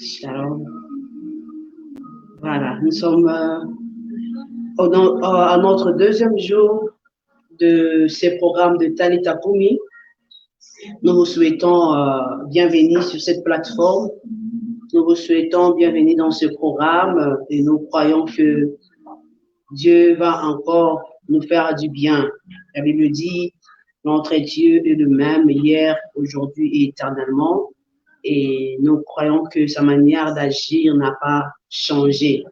Shalom. Voilà, nous sommes à notre deuxième jour de ces programmes de Talita Kumi. Nous vous souhaitons bienvenue sur cette plateforme. Nous vous souhaitons bienvenue dans ce programme et nous croyons que Dieu va encore nous faire du bien. La Bible dit, notre Dieu est le même hier, aujourd'hui et éternellement. Et nous croyons que sa manière d'agir n'a pas changé.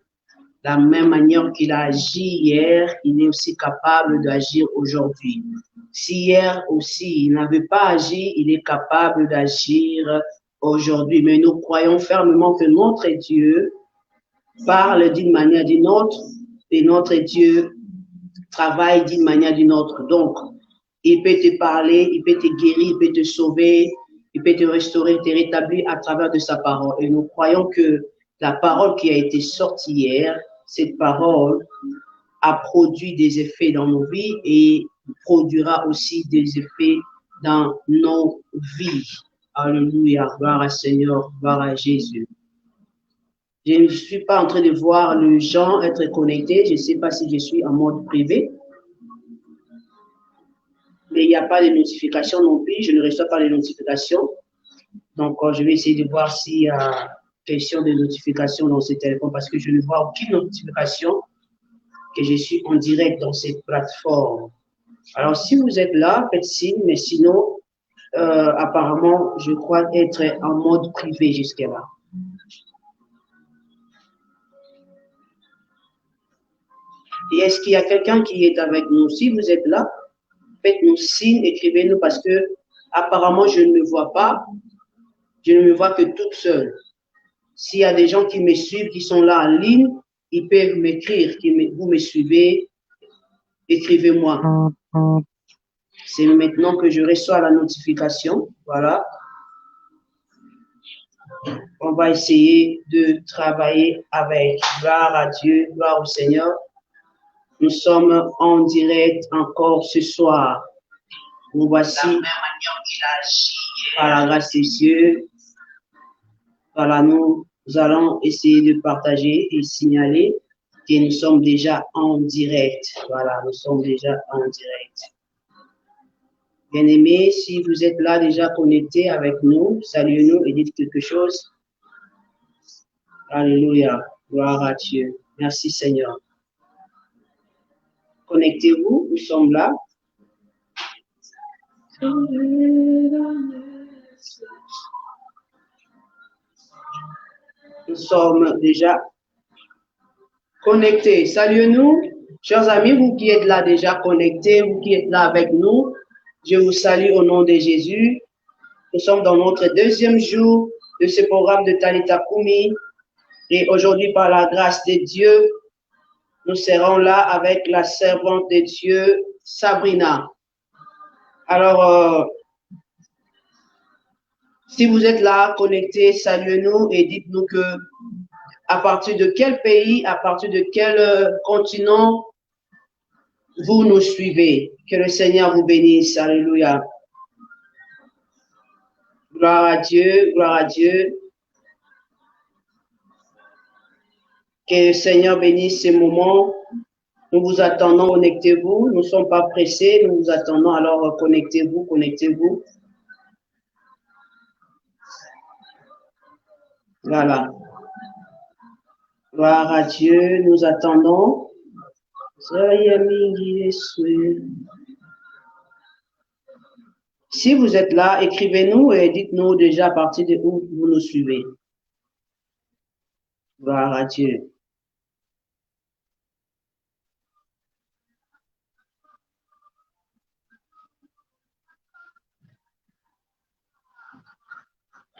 La même manière qu'il a agi hier, il est aussi capable d'agir aujourd'hui. Si hier aussi il n'avait pas agi, il est capable d'agir aujourd'hui. Mais nous croyons fermement que notre Dieu parle d'une manière ou d'une autre et notre Dieu travaille d'une manière ou d'une autre. Donc, il peut te parler, il peut te guérir, il peut te sauver, il peut te restaurer, te rétablir à travers de sa parole. Et nous croyons que la parole qui a été sortie hier, cette parole a produit des effets dans nos vies et produira aussi des effets dans nos vies. Alléluia, gloire à Seigneur, gloire à Jésus. Je ne suis pas en train de voir les gens être connectés. Je ne sais pas si je suis en mode privé. Mais il n'y a pas de notifications non plus. Je ne reçois pas les notifications. Donc, je vais essayer de voir s'il y a question de notification dans ce téléphone parce que je ne vois aucune notification que je suis en direct dans cette plateforme. Alors, si vous êtes là, faites signe, mais sinon, apparemment, je crois être en mode privé jusqu'à là. Et est-ce qu'il y a quelqu'un qui est avec nous? Si vous êtes là, faites-nous signe, écrivez-nous parce que apparemment, je ne me vois pas. Je ne me vois que toute seule. S'il y a des gens qui me suivent, qui sont là en ligne, ils peuvent m'écrire. Vous me suivez, écrivez-moi. C'est maintenant que je reçois la notification. Voilà. On va essayer de travailler avec. Gloire à Dieu, gloire au Seigneur. Nous sommes en direct encore ce soir. Nous voici par la grâce des cieux. Voilà, nous allons essayer de partager et signaler que nous sommes déjà en direct. Voilà, nous sommes déjà en direct. Bien-aimés, si vous êtes là déjà connectés avec nous, saluez-nous et dites quelque chose. Alléluia, gloire à Dieu. Merci Seigneur. Connectez-vous, nous sommes là. Nous sommes déjà connectés. Saluez-nous, chers amis, vous qui êtes là déjà connectés, vous qui êtes là avec nous. Je vous salue au nom de Jésus. Nous sommes dans notre deuxième jour de ce programme de Talita Kumi. Et aujourd'hui, par la grâce de Dieu, nous serons là avec la servante de Dieu, Sabrina. Alors, si vous êtes là, connectés, saluez-nous et dites-nous que à partir de quel pays, à partir de quel continent vous nous suivez. Que le Seigneur vous bénisse. Alléluia. Gloire à Dieu, gloire à Dieu. Que le Seigneur bénisse ces moments. Nous vous attendons, connectez-vous. Nous ne sommes pas pressés, nous vous attendons. Alors, connectez-vous, connectez-vous. Voilà. Gloire à Dieu, nous attendons. Si vous êtes là, écrivez-nous et dites-nous déjà à partir de où vous nous suivez. Gloire à Dieu.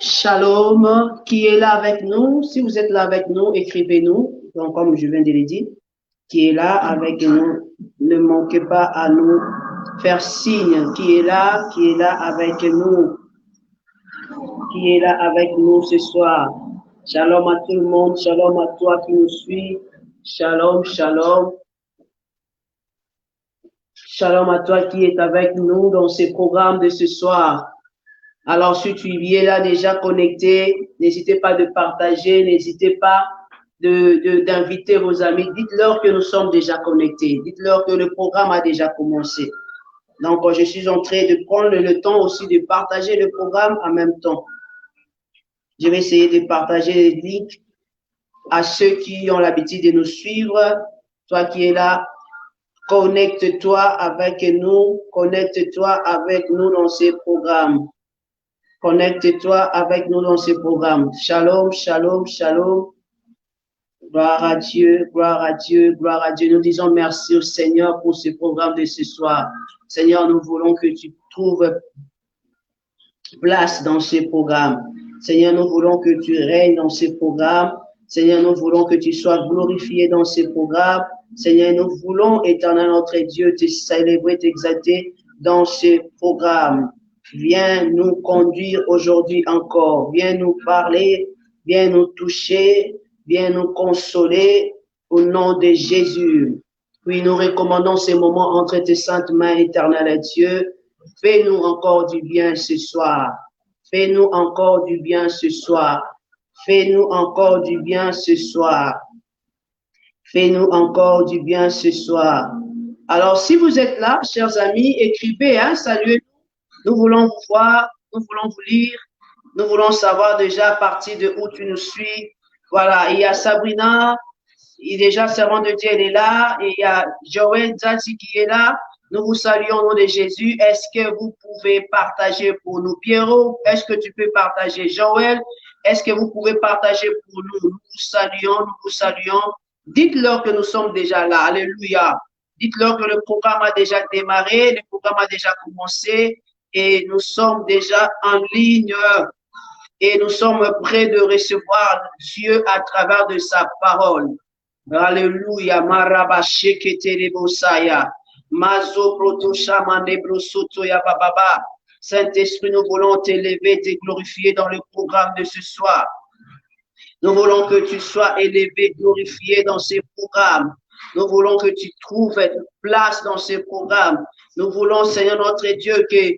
Shalom, qui est là avec nous? Si vous êtes là avec nous, écrivez-nous. Donc, comme je viens de le dire, qui est là avec nous, ne manquez pas à nous faire signe. Qui est là avec nous? Qui est là avec nous ce soir? Shalom à tout le monde, shalom à toi qui nous suis. Shalom, shalom. Shalom à toi qui est avec nous dans ce programme de ce soir. Alors, si tu y es là déjà connecté, n'hésitez pas de partager, n'hésitez pas d'inviter vos amis. Dites-leur que nous sommes déjà connectés. Dites-leur que le programme a déjà commencé. Donc, je suis en train de prendre le temps aussi de partager le programme en même temps. Je vais essayer de partager les links à ceux qui ont l'habitude de nous suivre. Toi qui es là, connecte-toi avec nous dans ces programmes. Connecte-toi avec nous dans ces programmes. Shalom, shalom, shalom. Gloire à Dieu, gloire à Dieu, gloire à Dieu. Nous disons merci au Seigneur pour ce programme de ce soir. Seigneur, nous voulons que tu trouves place dans ces programmes. Seigneur, nous voulons que tu règnes dans ces programmes. Seigneur, nous voulons que tu sois glorifié dans ces programmes. Seigneur, nous voulons, éternel notre Dieu, te célébrer, t'exalter dans ces programmes. Viens nous conduire aujourd'hui encore. Viens nous parler, viens nous toucher, viens nous consoler au nom de Jésus. Puis nous recommandons ces moments entre tes saintes mains, éternel Dieu. Fais-nous encore du bien ce soir. Fais-nous encore du bien ce soir. Fais-nous encore du bien ce soir. Fais-nous encore du bien ce soir. Alors, si vous êtes là, chers amis, écrivez, hein, saluez-nous. Nous voulons vous voir, nous voulons vous lire, nous voulons savoir déjà à partir de où tu nous suis. Voilà, il y a Sabrina, il est déjà servant de Dieu, elle est là. Et il y a Joël Zati qui est là. Nous vous saluons au nom de Jésus. Est-ce que vous pouvez partager pour nous? Pierrot, est-ce que tu peux partager? Joël, est-ce que vous pouvez partager pour nous? Nous vous saluons, nous vous saluons. Dites-leur que nous sommes déjà là. Alléluia. Dites-leur que le programme a déjà démarré, le programme a déjà commencé et nous sommes déjà en ligne et nous sommes prêts de recevoir Dieu à travers de sa parole. Alléluia. Marabasheketelebosaya. Mazo protosha manebrosoto ya bababa. Saint-Esprit, nous voulons t'élever, te glorifier dans le programme de ce soir. Nous voulons que tu sois élevé, glorifié dans ces programmes. Nous voulons que tu trouves place dans ces programmes. Nous voulons, Seigneur notre Dieu, que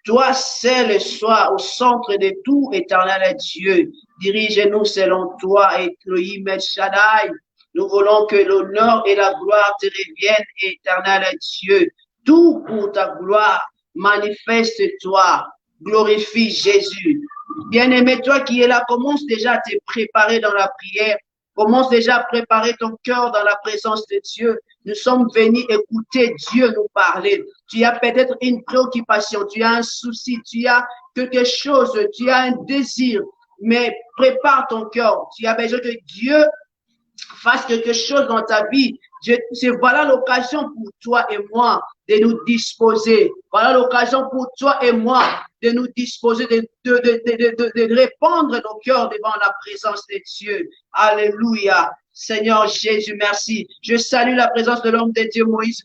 toi seul sois au centre de tout, éternel Dieu. Dirige-nous selon toi, Elohim El Shaddai. Nous voulons que l'honneur et la gloire te reviennent, éternel Dieu. Tout pour ta gloire, manifeste-toi, glorifie Jésus. Bien-aimé, toi qui es là, commence déjà à te préparer dans la prière. Commence déjà à préparer ton cœur dans la présence de Dieu. Nous sommes venus écouter Dieu nous parler. Tu as peut-être une préoccupation, tu as un souci, tu as quelque chose, tu as un désir, mais prépare ton cœur. Tu as besoin que Dieu fasse quelque chose dans ta vie. Voilà l'occasion pour toi et moi de nous disposer. Voilà l'occasion pour toi et moi de nous disposer, de répandre nos cœurs devant la présence de Dieu. Alléluia. Seigneur Jésus, merci. Je salue la présence de l'homme de Dieu, Moïse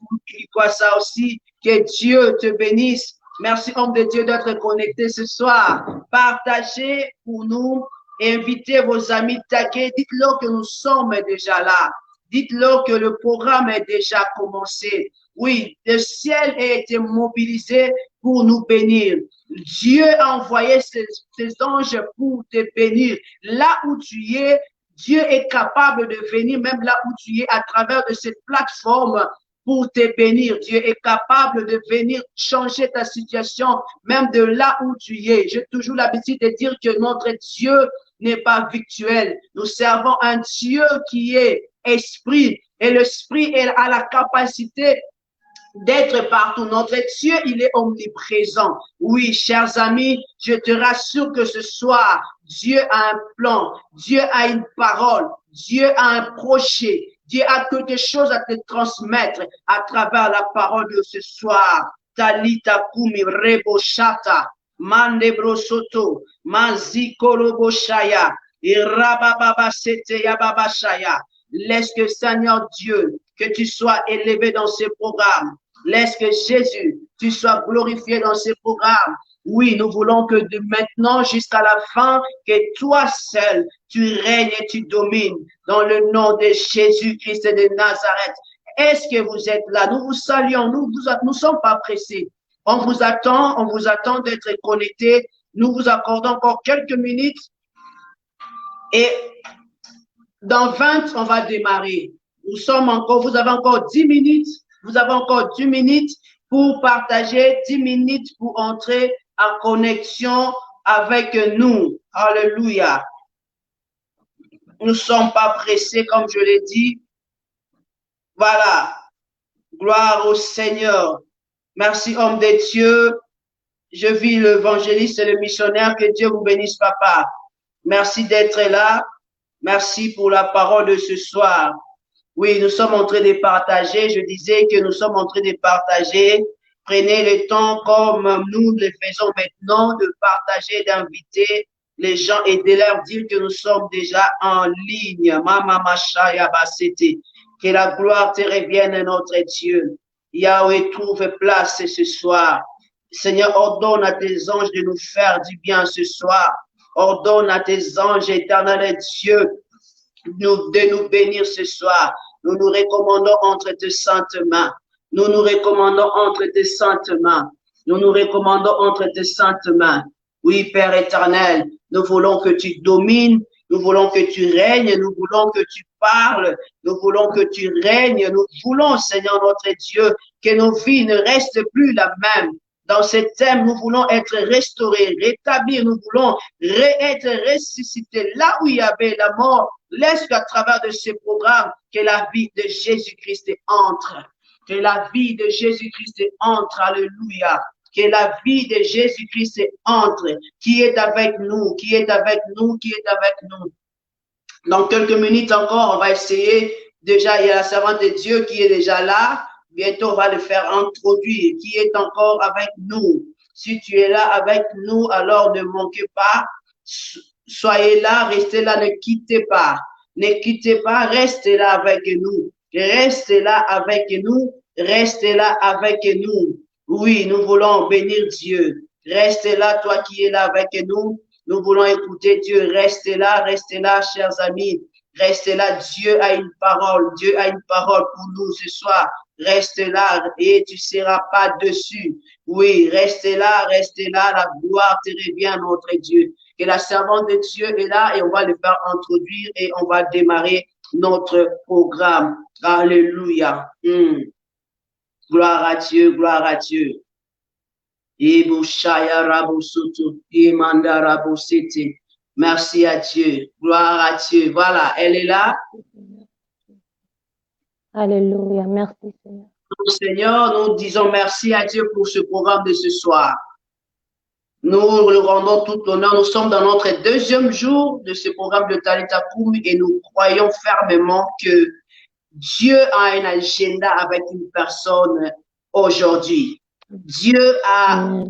ça aussi. Que Dieu te bénisse. Merci, homme de Dieu, d'être connecté ce soir. Partagez pour nous. Invitez vos amis taqués. Dites-leur que nous sommes déjà là. Dites-leur que le programme est déjà commencé. Oui, le ciel a été mobilisé pour nous bénir. Dieu a envoyé ses anges pour te bénir. Là où tu es, Dieu est capable de venir même là où tu es à travers de cette plateforme pour te bénir. Dieu est capable de venir changer ta situation même de là où tu es. J'ai toujours l'habitude de dire que notre Dieu n'est pas virtuel. Nous servons un Dieu qui est esprit et l'esprit a la capacité d'être partout. Notre Dieu, il est omniprésent. Oui, chers amis, je te rassure que ce soir, Dieu a un plan, Dieu a une parole, Dieu a un projet, Dieu a quelque chose à te transmettre à travers la parole de ce soir. Talita kumi rebo shata, mandebro soto, manzikorobo shaya, irababa sete yababa shaya. Laisse que Seigneur Dieu, que tu sois élevé dans ces programmes. Laisse que Jésus, tu sois glorifié dans ces programmes. Oui, nous voulons que de maintenant jusqu'à la fin, que toi seul, tu règnes et tu domines dans le nom de Jésus-Christ de Nazareth. Est-ce que vous êtes là? Nous vous saluons, nous sommes pas pressés. On vous attend d'être connectés. Nous vous accordons encore quelques minutes et dans 20, on va démarrer. Vous avez encore 10 minutes. Vous avez encore 10 minutes pour partager, 10 minutes pour entrer en connexion avec nous. Alléluia. Nous ne sommes pas pressés, comme je l'ai dit. Voilà. Gloire au Seigneur. Merci, homme de Dieu. Je vis l'évangéliste et le missionnaire. Que Dieu vous bénisse, papa. Merci d'être là. Merci pour la parole de ce soir. Oui, nous sommes en train de partager. Je disais que nous sommes en train de partager. Prenez le temps comme nous le faisons maintenant de partager, d'inviter les gens et de leur dire que nous sommes déjà en ligne. Mama Machaya Basete. Que la gloire te revienne, notre Dieu. Yahweh, trouve place ce soir. Seigneur, ordonne à tes anges de nous faire du bien ce soir. Ordonne à tes anges, éternel Dieu, de nous bénir ce soir. Nous nous recommandons entre tes saintes mains. Nous nous recommandons entre tes saintes mains. Nous nous recommandons entre tes saintes mains. Oui, Père éternel, nous voulons que tu domines. Nous voulons que tu règnes. Nous voulons que tu parles. Nous voulons que tu règnes. Nous voulons, Seigneur notre Dieu, que nos vies ne restent plus la même. Dans ce thème, nous voulons être restaurés, rétablis, nous voulons être ressuscités. Là où il y avait la mort, laisse qu'à travers de ce programme, que la vie de Jésus-Christ entre. Que la vie de Jésus-Christ entre. Alléluia. Que la vie de Jésus-Christ entre. Qui est avec nous, qui est avec nous, qui est avec nous. Dans quelques minutes encore, on va essayer. Déjà, il y a la servante de Dieu qui est déjà là. Bientôt, on va le faire introduire. Qui est encore avec nous? Si tu es là avec nous, alors ne manquez pas. Soyez là, restez là, ne quittez pas. Ne quittez pas, restez là avec nous. Restez là avec nous. Restez là avec nous. Oui, nous voulons bénir Dieu. Restez là, toi qui es là avec nous. Nous voulons écouter Dieu. Restez là, chers amis. Restez là. Dieu a une parole. Dieu a une parole pour nous ce soir. Reste là et tu ne seras pas dessus. Oui, restez là, la gloire te revient, notre Dieu. Et la servante de Dieu est là et on va le faire introduire et on va démarrer notre programme. Alléluia. Gloire à Dieu, gloire à Dieu. Merci à Dieu, gloire à Dieu. Voilà, elle est là. Alléluia, merci Seigneur. Seigneur, nous disons merci à Dieu pour ce programme de ce soir. Nous le rendons tout l'honneur. Nous sommes dans notre deuxième jour de ce programme de Talita Koum et nous croyons fermement que Dieu a un agenda avec une personne aujourd'hui. Dieu a un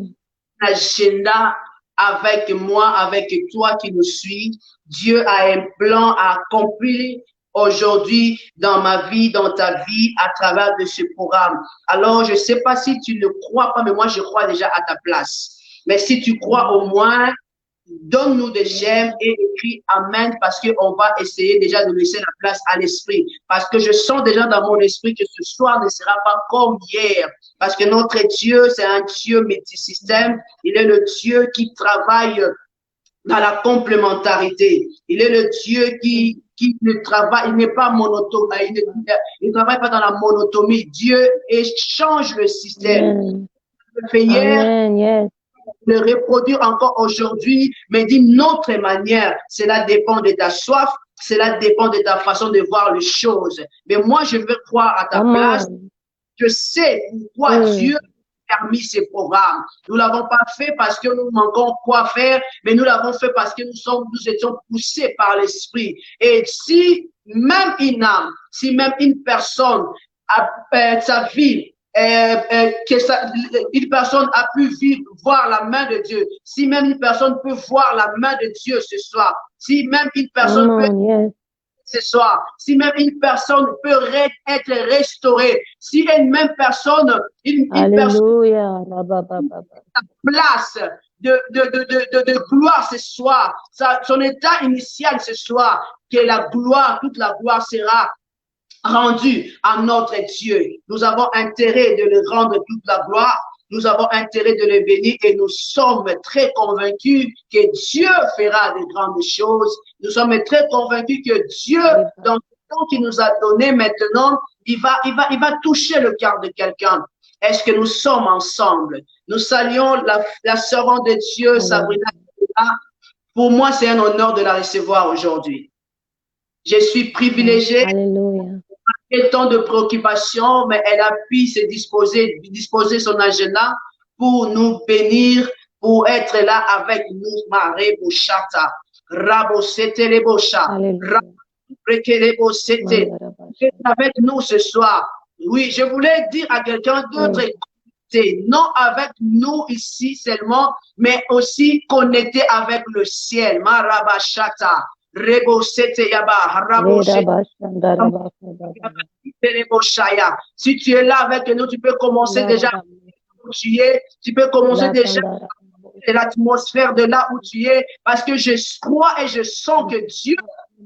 agenda avec moi, avec toi qui nous suis. Dieu a un plan à accomplir aujourd'hui dans ma vie, dans ta vie, à travers de ce programme. Alors, je ne sais pas si tu ne crois pas, mais moi, je crois déjà à ta place. Mais si tu crois au moins, donne-nous des j'aime et écris Amen parce qu'on va essayer déjà de laisser la place à l'esprit. Parce que je sens déjà dans mon esprit que ce soir ne sera pas comme hier. Parce que notre Dieu, c'est un Dieu multisystème. Il est le Dieu qui travaille dans la complémentarité. Il est le Dieu qui ne travaille, il n'est pas monotone, il ne travaille pas dans la monotonie. Dieu change le système. Amen. Le reproduire encore aujourd'hui, mais d'une autre manière. Cela dépend de ta soif, cela dépend de ta façon de voir les choses. Mais moi, je veux croire à ta place. Je sais pourquoi Dieu a permis ce programme. Nous ne l'avons pas fait parce que nous manquons quoi faire, mais nous l'avons fait parce que nous étions poussés par l'Esprit. Et si même une âme, si même une personne a sa vie, une personne a pu voir la main de Dieu, si même une personne peut voir la main de Dieu ce soir, si même une personne peut ce soir, si même une personne peut être restaurée, si une même personne, une personne a place de gloire ce soir, son état initial ce soir, que la gloire, toute la gloire sera rendu à notre Dieu. Nous avons intérêt de le rendre toute la gloire. nous avons intérêt de le bénir et nous sommes très convaincus que Dieu fera de grandes choses. Nous sommes très convaincus que Dieu, dans le temps qu'il nous a donné maintenant, il va toucher le cœur de quelqu'un. Est-ce que nous sommes ensemble? Nous saluons la servante de Dieu, Sabrina. Pour moi, c'est un honneur de la recevoir aujourd'hui. Je suis privilégiée. Alléluia. Quel temps de préoccupation, mais elle a pu se disposer son agenda pour nous bénir, pour être là avec nous, Marie Bouchata, Rabo Sete Lebosha, Rabo Sete, avec nous ce soir. Oui, je voulais dire à quelqu'un d'autre, non avec nous ici seulement, mais aussi connecté avec le ciel, Marabashata. Rebo Sete Yaba, Rabo Sete. Si tu es là avec nous, tu peux commencer déjà où tu es. Tu peux commencer déjà l'atmosphère de là où tu es, parce que je crois et je sens que Dieu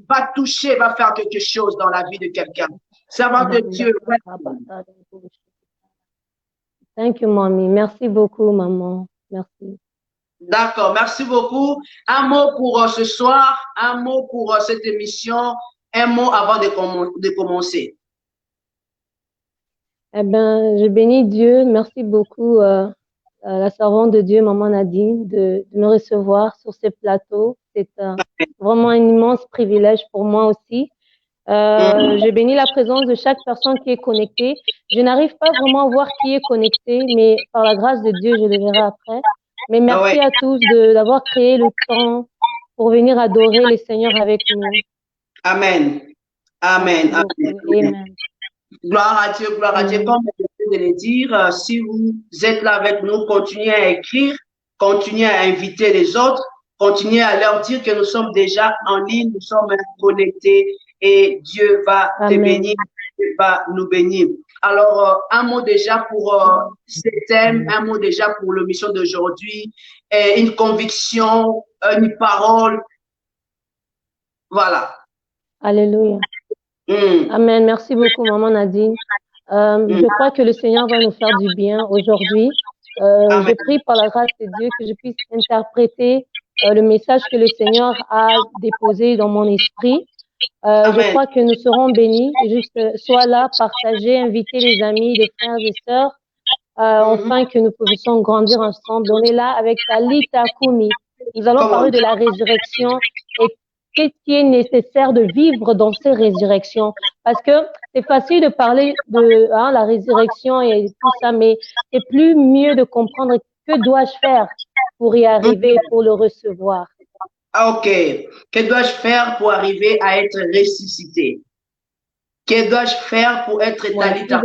va toucher, va faire quelque chose dans la vie de quelqu'un. Servant de Dieu. Thank you, mommy. Merci beaucoup, maman. Merci. D'accord, merci beaucoup. Un mot pour ce soir, un mot pour cette émission, un mot avant de commencer. Eh bien, je bénis Dieu. Merci beaucoup, la servante de Dieu, maman Nadine, de me recevoir sur ce plateau. C'est vraiment un immense privilège pour moi aussi. Je bénis la présence de chaque personne qui est connectée. Je n'arrive pas vraiment à voir qui est connecté, mais par la grâce de Dieu, je le verrai après. Mais merci à tous d'avoir créé le temps pour venir adorer les Seigneurs avec nous. Amen. Amen. Amen. Amen. Gloire à Dieu, gloire à Dieu. Comme je viens de le dire, si vous êtes là avec nous, continuez à écrire, continuez à inviter les autres, continuez à leur dire que nous sommes déjà en ligne, nous sommes connectés et Dieu va te bénir, Dieu va nous bénir. Alors, un mot déjà pour ce thème, un mot déjà pour l'émission d'aujourd'hui, une conviction, une parole. Voilà. Alléluia. Amen. Merci beaucoup, maman Nadine. Je crois que le Seigneur va nous faire du bien aujourd'hui. Je prie par la grâce de Dieu que je puisse interpréter le message que le Seigneur a déposé dans mon esprit. Je crois que nous serons bénis. Juste sois là, partagez, invitez les amis, les frères et sœurs, afin que nous puissions grandir ensemble. On est là avec Talita Kumi. Nous allons parler de la résurrection et qu'est-ce qui est nécessaire de vivre dans ces résurrections. Parce que c'est facile de parler de la résurrection et tout ça, mais c'est plus mieux de comprendre que dois-je faire pour y arriver, pour le recevoir. Ok. Que dois-je faire pour arriver à être ressuscité? Que dois-je faire pour être Talita?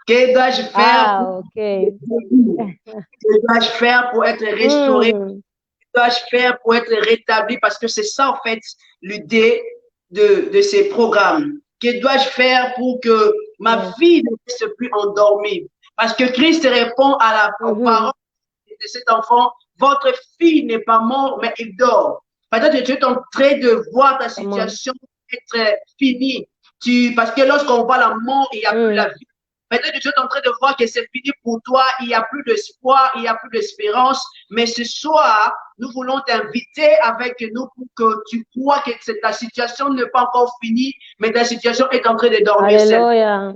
Que dois-je faire? Que dois-je faire pour être restauré? Que dois-je faire pour être rétabli? Parce que c'est ça, en fait, l'idée de ces programmes. Que dois-je faire pour que ma vie ne reste plus endormie? Parce que Christ répond à la parole de cet enfant, votre fille n'est pas morte, mais il dort. Peut-être que tu es en train de voir ta situation être finie. Parce que lorsqu'on voit la mort, il n'y a plus la vie. Peut-être que tu es en train de voir que c'est fini pour toi, il n'y a plus d'espoir, il n'y a plus d'espérance. Mais ce soir, nous voulons t'inviter avec nous pour que tu crois que ta situation n'est pas encore finie, mais ta situation est en train de dormir. Alléluia.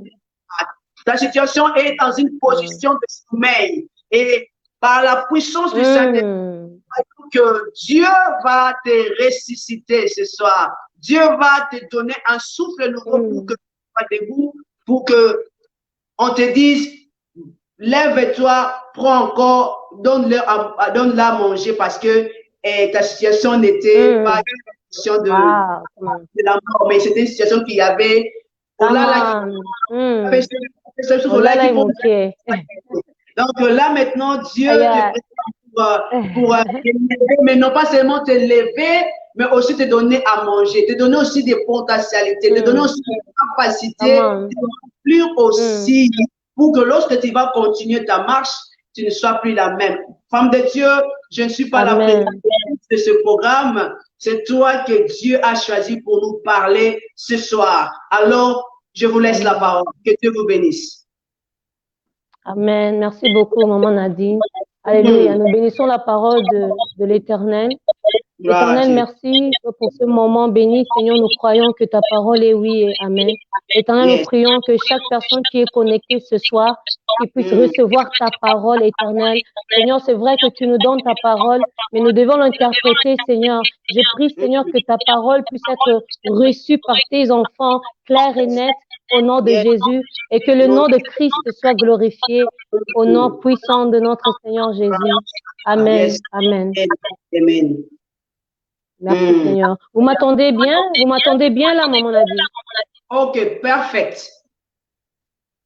Ta situation est dans une position de sommeil. Et par la puissance du Seigneur, que Dieu va te ressusciter ce soir. Dieu va te donner un souffle nouveau pour que tu sois debout, pour que on te dise, lève-toi, prends encore, donne-leur à manger parce que ta situation n'était pas une situation de la mort, mais c'était une situation qu'il y avait. Donc là maintenant, Dieu te pour mais non pas seulement te lever, mais aussi te donner à manger, te donner aussi des potentialités, te donner aussi des capacités, plus aussi pour que lorsque tu vas continuer ta marche, tu ne sois plus la même. Femme de Dieu, je ne suis pas la présentatrice de ce programme, c'est toi que Dieu a choisi pour nous parler ce soir. Alors, je vous laisse la parole. Que Dieu vous bénisse. Amen. Merci beaucoup, maman Nadine. Alléluia. Nous bénissons la parole de l'Éternel. Éternel, merci pour ce moment béni. Seigneur, nous croyons que ta parole est oui et amen. Éternel, nous prions que chaque personne qui est connectée ce soir, qui puisse recevoir ta parole éternelle. Seigneur, c'est vrai que tu nous donnes ta parole, mais nous devons l'interpréter, Seigneur. Je prie, Seigneur, que ta parole puisse être reçue par tes enfants, claire et nette, au nom de Jésus, et que le nom de Christ soit glorifié au nom puissant de notre Seigneur Jésus. Amen. Amen. Amen. Merci Seigneur. Vous m'attendez bien? Vous m'attendez bien là, maman Nadine? Ok, parfait.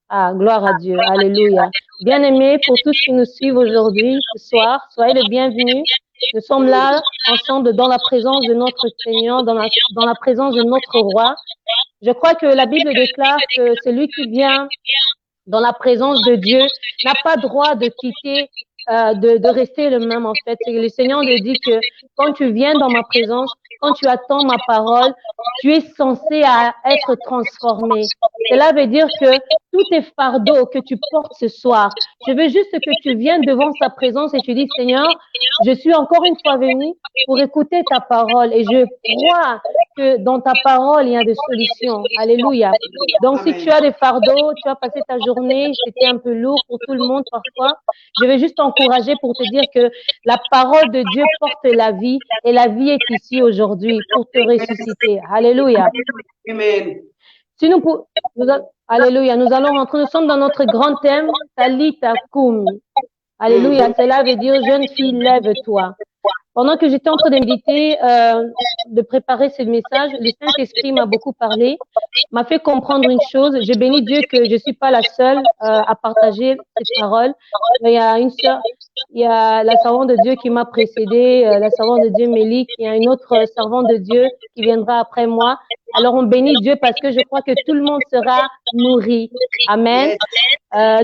Ah, gloire à Dieu. Alléluia. Bien-aimés, pour tous qui nous suivent aujourd'hui, ce soir, soyez les bienvenus. Nous sommes là ensemble dans la présence de notre Seigneur, dans la présence de notre roi. Je crois que la Bible déclare que celui qui vient dans la présence de Dieu n'a pas droit de quitter, de rester le même en fait. Et le Seigneur nous dit que quand tu viens dans ma présence, quand tu attends ma parole, tu es censé être transformé. Cela veut dire que tous tes fardeaux que tu portes ce soir, je veux juste que tu viennes devant sa présence et tu dis, Seigneur, je suis encore une fois venu pour écouter ta parole et je crois que dans ta parole, il y a des solutions. Alléluia. Donc, si tu as des fardeaux, tu as passé ta journée, c'était un peu lourd pour tout le monde parfois, je vais juste t'encourager pour te dire que la parole de Dieu porte la vie et la vie est ici aujourd'hui pour te ressusciter. Alléluia. Amen. Si Alléluia, nous allons rentrer, nous sommes dans notre grand thème, Talita Koum. Alléluia, cela veut dire jeune fille, lève-toi. Pendant que j'étais en train de méditer, de préparer ce message, le Saint-Esprit m'a beaucoup parlé, m'a fait comprendre une chose. Je bénis Dieu que je suis pas la seule à partager cette parole. Il y a une sœur, il y a la servante de Dieu qui m'a précédée, la servante de Dieu Mélie, il y a une autre servante de Dieu qui viendra après moi. Alors on bénit Dieu parce que je crois que tout le monde sera nourri. Amen.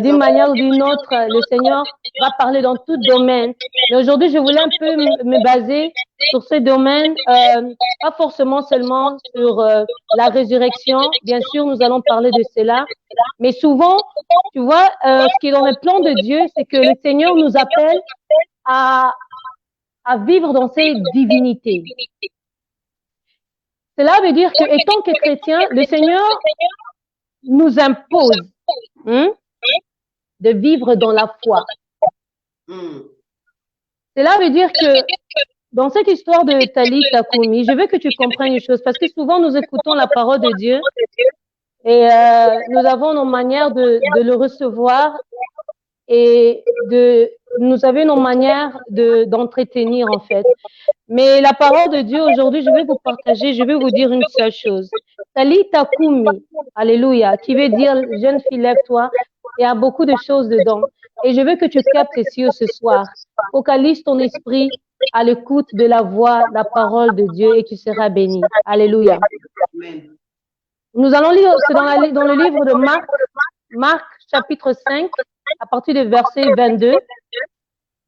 D'une manière ou d'une autre, le Seigneur va parler dans tout domaine. Mais aujourd'hui, je voulais un peu me baser sur ce domaine, pas forcément seulement sur la résurrection. Bien sûr, nous allons parler de cela. Mais souvent, tu vois, ce qui est dans le plan de Dieu, c'est que le Seigneur nous appelle à vivre dans ses divinités. Cela veut dire que, étant que chrétien, le Seigneur nous impose de vivre dans la foi. Cela veut dire que dans cette histoire de Talita Koumi, je veux que tu comprennes une chose, parce que souvent nous écoutons la parole de Dieu et nous avons nos manières de le recevoir et nous avons nos manières d'entretenir en fait. Mais la parole de Dieu aujourd'hui, je vais vous partager, je vais vous dire une seule chose. Talita Koumi, alléluia, qui veut dire jeune fille, lève-toi. Il y a beaucoup de choses dedans. Et je veux que tu captes ceci ce soir. Focalise ton esprit à l'écoute de la voix, la parole de Dieu et tu seras béni. Alléluia. Nous allons lire, c'est dans le livre de Marc chapitre 5, à partir du verset 22.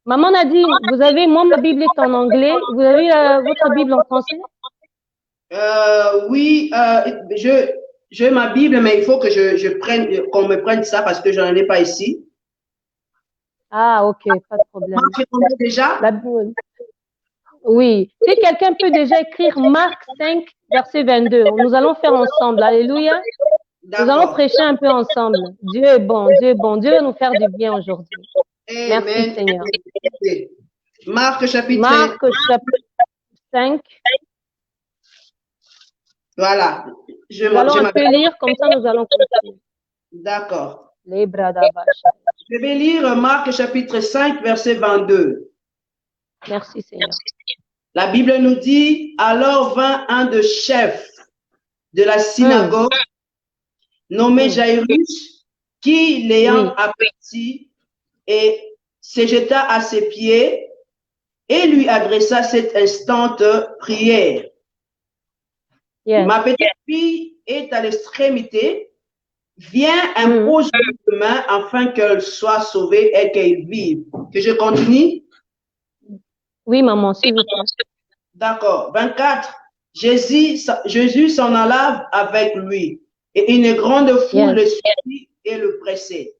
Maman Nadine, vous avez, moi ma Bible est en anglais, vous avez votre Bible en français? Oui, j'ai ma Bible, mais il faut que qu'on me prenne ça parce que je n'en ai pas ici. Ah, ok, pas de problème. Déjà? Oui. Si quelqu'un peut déjà écrire Marc 5, verset 22, nous allons faire ensemble. Alléluia. Nous allons prêcher un peu ensemble. Dieu est bon, Dieu est bon. Dieu va nous faire du bien aujourd'hui. Merci Seigneur. Marc chapitre 5. Voilà. Nous allons un peu lire, comme ça nous allons continuer. D'accord. Je vais lire Marc chapitre 5, verset 22. Merci Seigneur. La Bible nous dit, alors vint un des chefs de la synagogue, nommé Jairus, qui l'ayant aperçu et se jeta à ses pieds et lui adressa cette instante prière. Ma petite fille est à l'extrémité. Viens, impose les mains afin qu'elle soit sauvée et qu'elle vive. Que je continue? Oui, maman, s'il vous plaît. D'accord. 24. Jésus s'en alla avec lui et une grande foule le suivit et le pressait.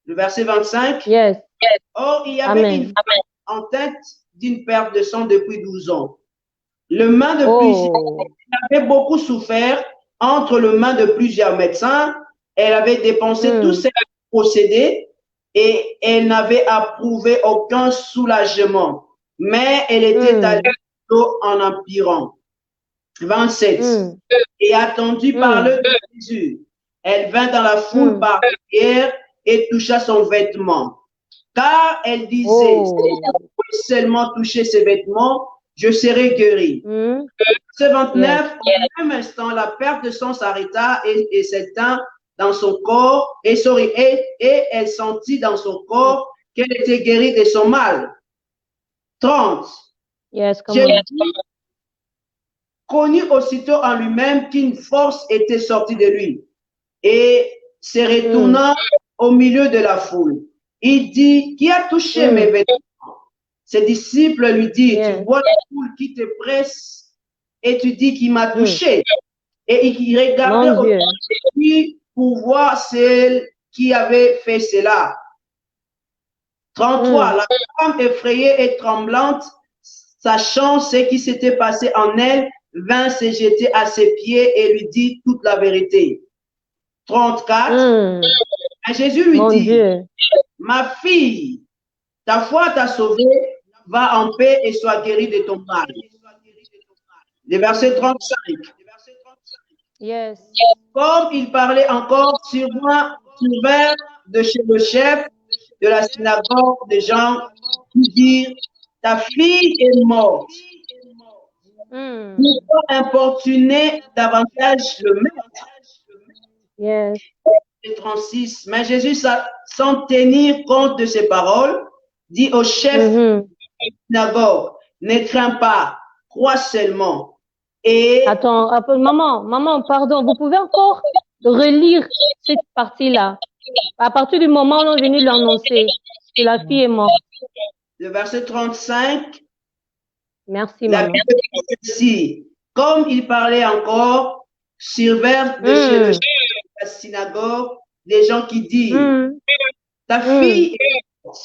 Le verset 25. Yes. Or, il y avait une femme en tête d'une perte de sang depuis 12 ans. Le main de plusieurs, elle avait beaucoup souffert entre les mains de plusieurs médecins. Elle avait dépensé tous ses procédés et elle n'avait approuvé aucun soulagement. Mais elle était allée en empirant. 27. Et attendu parler de Jésus. Elle vint dans la foule par derrière et toucha son vêtement. Car elle disait, si je pouvais seulement toucher ses vêtements, je serai guérie. Verset 29, en même instant, la perte de sang s'arrêta et s'éteint dans son corps, et elle sentit dans son corps qu'elle était guérie de son mal. 30. Jésus connut aussitôt en lui-même qu'une force était sortie de lui, et se retournant au milieu de la foule, il dit, qui a touché mes vêtements? Ses disciples lui disent, tu vois la foule qui te presse et tu dis qui m'a touché. Et il regardait autour de lui pour voir celle qui avait fait cela. 33. La femme effrayée et tremblante, sachant ce qui s'était passé en elle, vint se jeter à ses pieds et lui dit toute la vérité. 34. Et Jésus lui dit, ma fille, ta foi t'a sauvée, va en paix et sois guérie de ton mal. Le verset 35. Yes. Comme il parlait encore, survint de chez le chef de la synagogue des gens qui dirent, ta fille est morte. Pourquoi importuner davantage le maître? Yes. 36. Mais Jésus, sans tenir compte de ces paroles, dit au chef de la synagogue, ne crains pas, crois seulement. Et attends, maman, pardon, vous pouvez encore relire cette partie-là. À partir du moment où on est venu l'annoncer que la fille est morte. Le verset 35. Merci, maman. Ici, comme il parlait encore, survinrent de chez le chef de la synagogue des gens qui disent, ta fille est morte.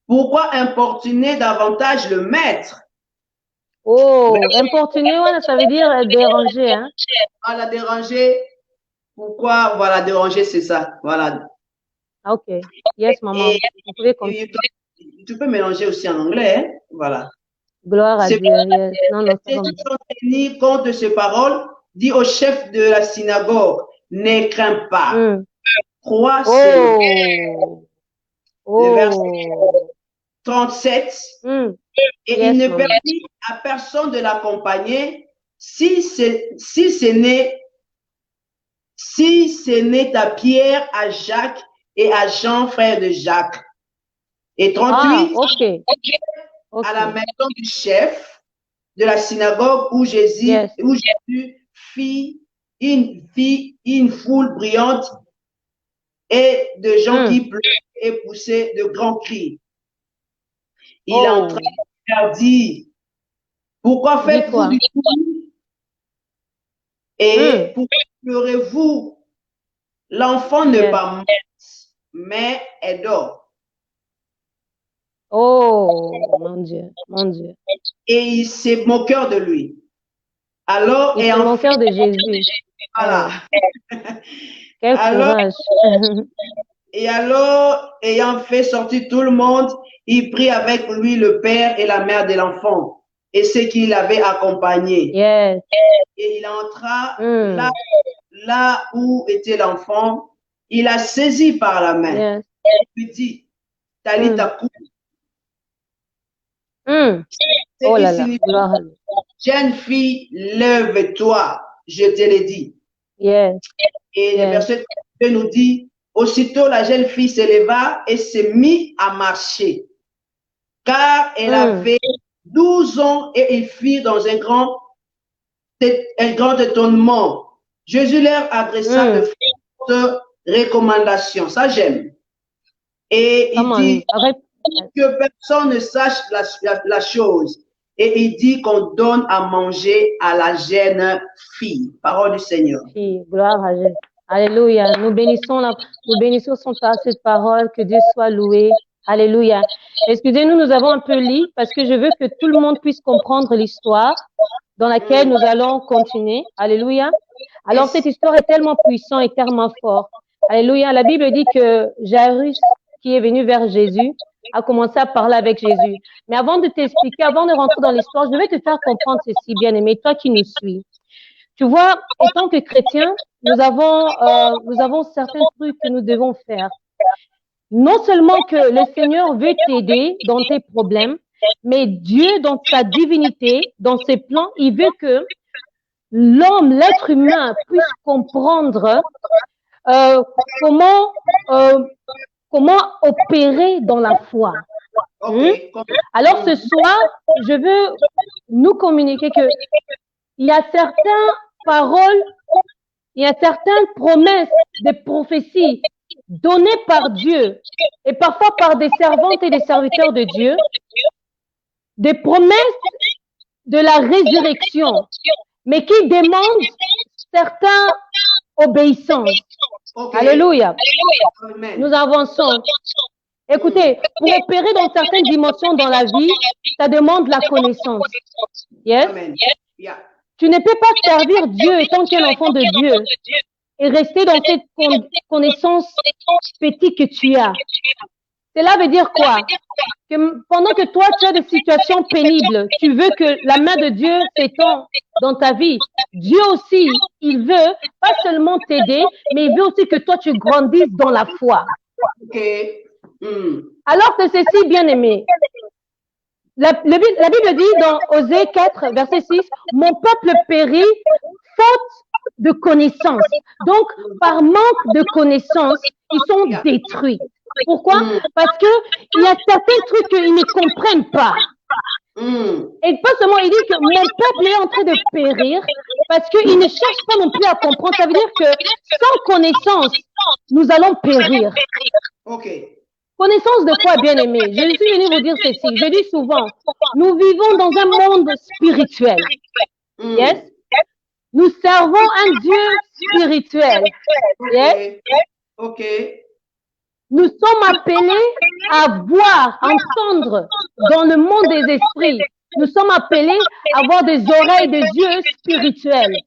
Pourquoi importuner davantage le maître? Oh, importuner, ça veut dire déranger, hein? Voilà, déranger. Pourquoi, voilà, déranger, c'est ça. Voilà. Ok. Yes, maman. Vous pouvez continuer. Tu peux mélanger aussi en anglais, hein? Voilà. Gloire à Dieu. Yes. Non, c'est bon. Sans tenir compte de ces paroles, dit au chef de la synagogue, ne crains pas. Crois seulement. Le verset 37. Et il ne permit à personne de l'accompagner si ce n'est à Pierre, à Jacques et à Jean, frère de Jacques. Et 38, à la maison du chef de la synagogue où Jésus fit une foule brillante et de gens qui pleuraient et poussaient de grands cris. Il entra et leur dit, pourquoi faites-vous du bruit et pourquoi pleurez-vous? L'enfant n'est pas mort, mais est dort. Oh, mon Dieu, mon Dieu. Et il s'est moqué de lui. Alors, il s'est moqué de Jésus. Voilà. Quel courage. Et alors, ayant fait sortir tout le monde, il prit avec lui le père et la mère de l'enfant et ceux qui l'avaient accompagné. Yes. Et il entra là où était l'enfant. Il a saisi par la main. Yes. Et lui dit, Talita Koum. Oh là là. Jeune fille, lève-toi, je te l'ai dit. Yes. Et le verset 2 nous dit, aussitôt la jeune fille se leva et se mit à marcher, car elle avait 12 ans et ils firent dans un grand étonnement. Jésus leur adressa de fortes recommandations. Ça, j'aime. Et il dit que personne ne sache la chose. Et il dit qu'on donne à manger à la jeune fille. Parole du Seigneur. Gloire à Dieu. Alléluia. Nous bénissons cette parole. Que Dieu soit loué. Alléluia. Excusez-nous, nous avons un peu lu parce que je veux que tout le monde puisse comprendre l'histoire dans laquelle nous allons continuer. Alléluia. Alors, cette histoire est tellement puissante et tellement forte. Alléluia. La Bible dit que Jairus, qui est venu vers Jésus, a commencé à parler avec Jésus. Mais avant de t'expliquer, avant de rentrer dans l'histoire, je vais te faire comprendre ceci, bien-aimé, toi qui nous suis. Tu vois, en tant que chrétiens, nous avons certains trucs que nous devons faire. Non seulement que le Seigneur veut t'aider dans tes problèmes, mais Dieu, dans sa divinité, dans ses plans, il veut que l'homme, l'être humain, puisse comprendre comment opérer dans la foi. Alors ce soir, je veux nous communiquer que il y a certaines paroles, il y a certaines promesses de prophéties données par Dieu et parfois par des servantes et des serviteurs de Dieu, des promesses de la résurrection, mais qui demandent certaines obéissances. Alléluia. Nous avançons. Écoutez, pour opérer dans certaines dimensions dans la vie, ça demande la connaissance. Yes? Tu ne peux pas servir Dieu étant qu'un enfant de Dieu et rester dans cette connaissance petite que tu as. Cela veut dire quoi? Que pendant que toi, tu as des situations pénibles, tu veux que la main de Dieu s'étende dans ta vie. Dieu aussi, il veut pas seulement t'aider, mais il veut aussi que toi, tu grandisses dans la foi. Alors que ceci, bien-aimé, la Bible dit dans Osée 4, verset 6, « Mon peuple périt faute de connaissance. » Donc, par manque de connaissance, ils sont détruits. Pourquoi? Parce que il y a certains trucs qu'ils ne comprennent pas. Et pas seulement, il dit que mon peuple est en train de périr parce qu'il ne cherche pas non plus à comprendre. Ça veut dire que sans connaissance, nous allons périr. Connaissance de quoi, bien-aimé? Je suis venue vous dire ceci. Je dis souvent, nous vivons dans un monde spirituel. Yes? Nous servons un Dieu spirituel. Yes? Nous sommes appelés à voir, entendre dans le monde des esprits. Nous sommes appelés à avoir des oreilles, des yeux spirituels.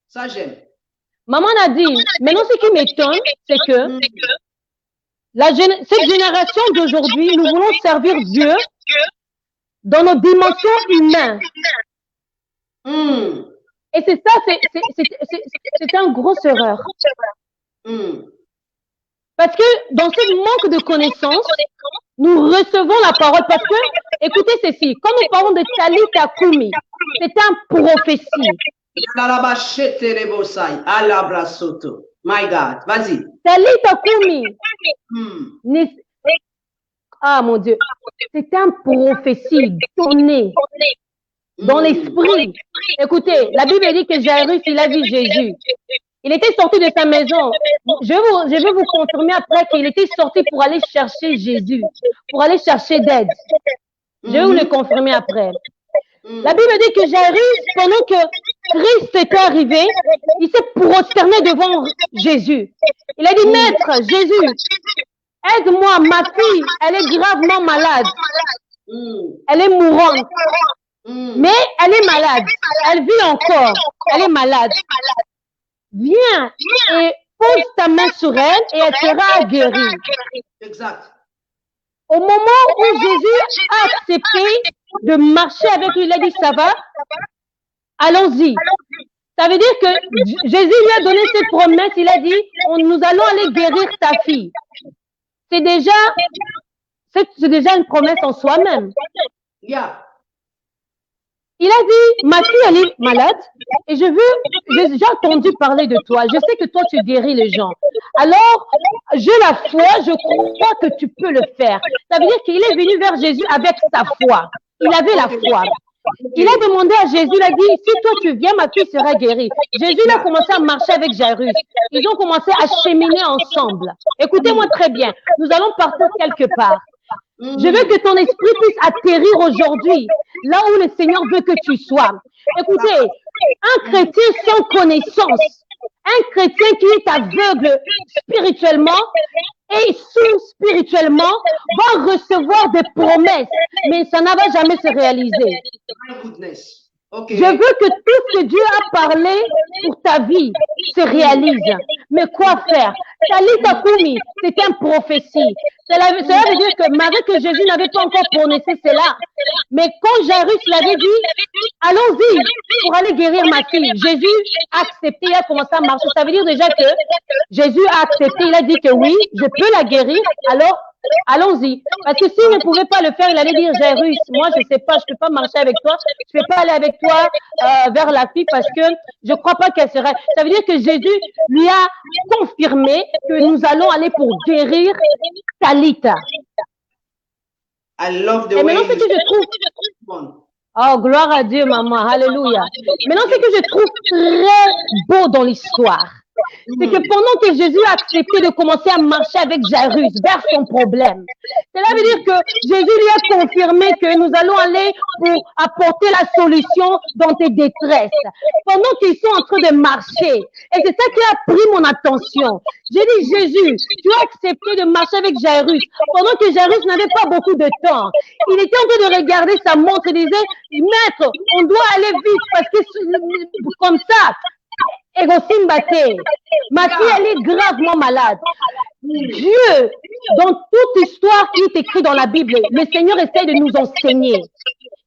Ça, j'aime. Maman a dit, maintenant ce qui m'étonne, c'est que cette génération d'aujourd'hui, nous voulons servir Dieu dans nos dimensions humaines. Et c'est ça, c'est une grosse erreur. Parce que dans ce manque de connaissances, nous recevons la parole. Parce que, écoutez ceci, quand nous parlons de Talita Kumi, c'est un prophétie. My God, vas-y. Talita Kumi. Ah mon Dieu, c'est un prophétie donné dans l'esprit. Écoutez, la Bible dit que Jairus, il a vu Jésus. Il était sorti de sa maison. Je vais vous confirmer après qu'il était sorti pour aller chercher Jésus, pour aller chercher d'aide. Je vais vous le confirmer après. La Bible dit que Jairus, pendant que Christ était arrivé, il s'est prosterné devant Jésus. Il a dit, Maître, Jésus, aide-moi, ma fille, elle est gravement malade. Elle est mourante. Mais elle est malade. Elle vit encore. Elle est malade. Viens et pose ta main sur elle et elle sera guérie. Exact. Au moment où Jésus a accepté de marcher avec lui, il a dit, ça va, allons-y. Ça veut dire que Jésus lui a donné cette promesse, il a dit, nous allons aller guérir ta fille. C'est déjà une promesse en soi-même. Il a dit, ma fille, elle est malade et j'ai déjà entendu parler de toi. Je sais que toi, tu guéris les gens. Alors, j'ai la foi, je crois que tu peux le faire. Ça veut dire qu'il est venu vers Jésus avec sa foi. Il avait la foi. Il a demandé à Jésus, il a dit, si toi tu viens, ma fille sera guérie. Jésus a commencé à marcher avec Jairus. Ils ont commencé à cheminer ensemble. Écoutez-moi très bien, nous allons partir quelque part. Je veux que ton esprit puisse atterrir aujourd'hui, là où le Seigneur veut que tu sois. Écoutez, un chrétien sans connaissance, Un chrétien qui est aveugle spirituellement et sourd spirituellement va recevoir des promesses, mais ça ne va jamais se réaliser. Okay. Je veux que tout ce que Dieu a parlé pour ta vie se réalise. Mais quoi faire? Talita Kumi, c'est une prophétie. Cela veut dire que malgré que Jésus n'avait pas encore prononcé cela, mais quand Jairus l'avait dit, allons-y pour aller guérir ma fille, Jésus a accepté, il a commencé à marcher. Ça veut dire déjà que Jésus a accepté, il a dit que oui, je peux la guérir, alors allons-y. Parce que s'il ne pouvait pas le faire, il allait dire, Jairus, moi je ne sais pas, je ne peux pas marcher avec toi, je ne peux pas aller avec toi vers la fille parce que je ne crois pas qu'elle serait. Ça veut dire que Jésus lui a confirmé que nous allons aller pour guérir Talita. I love the Et maintenant, ce que je trouve... Oh, gloire à Dieu, maman. Alléluia. Maintenant, ce que je trouve très beau dans l'histoire, c'est que pendant que Jésus a accepté de commencer à marcher avec Jairus vers son problème, cela veut dire que Jésus lui a confirmé que nous allons aller pour apporter la solution dans tes détresses. Pendant qu'ils sont en train de marcher, et c'est ça qui a pris mon attention. J'ai dit, Jésus, tu as accepté de marcher avec Jairus, pendant que Jairus n'avait pas beaucoup de temps. Il était en train de regarder sa montre et disait, Maître, on doit aller vite parce que comme ça, ma fille, elle est gravement malade. Dieu, dans toute histoire qui est écrite dans la Bible, le Seigneur essaie de nous enseigner.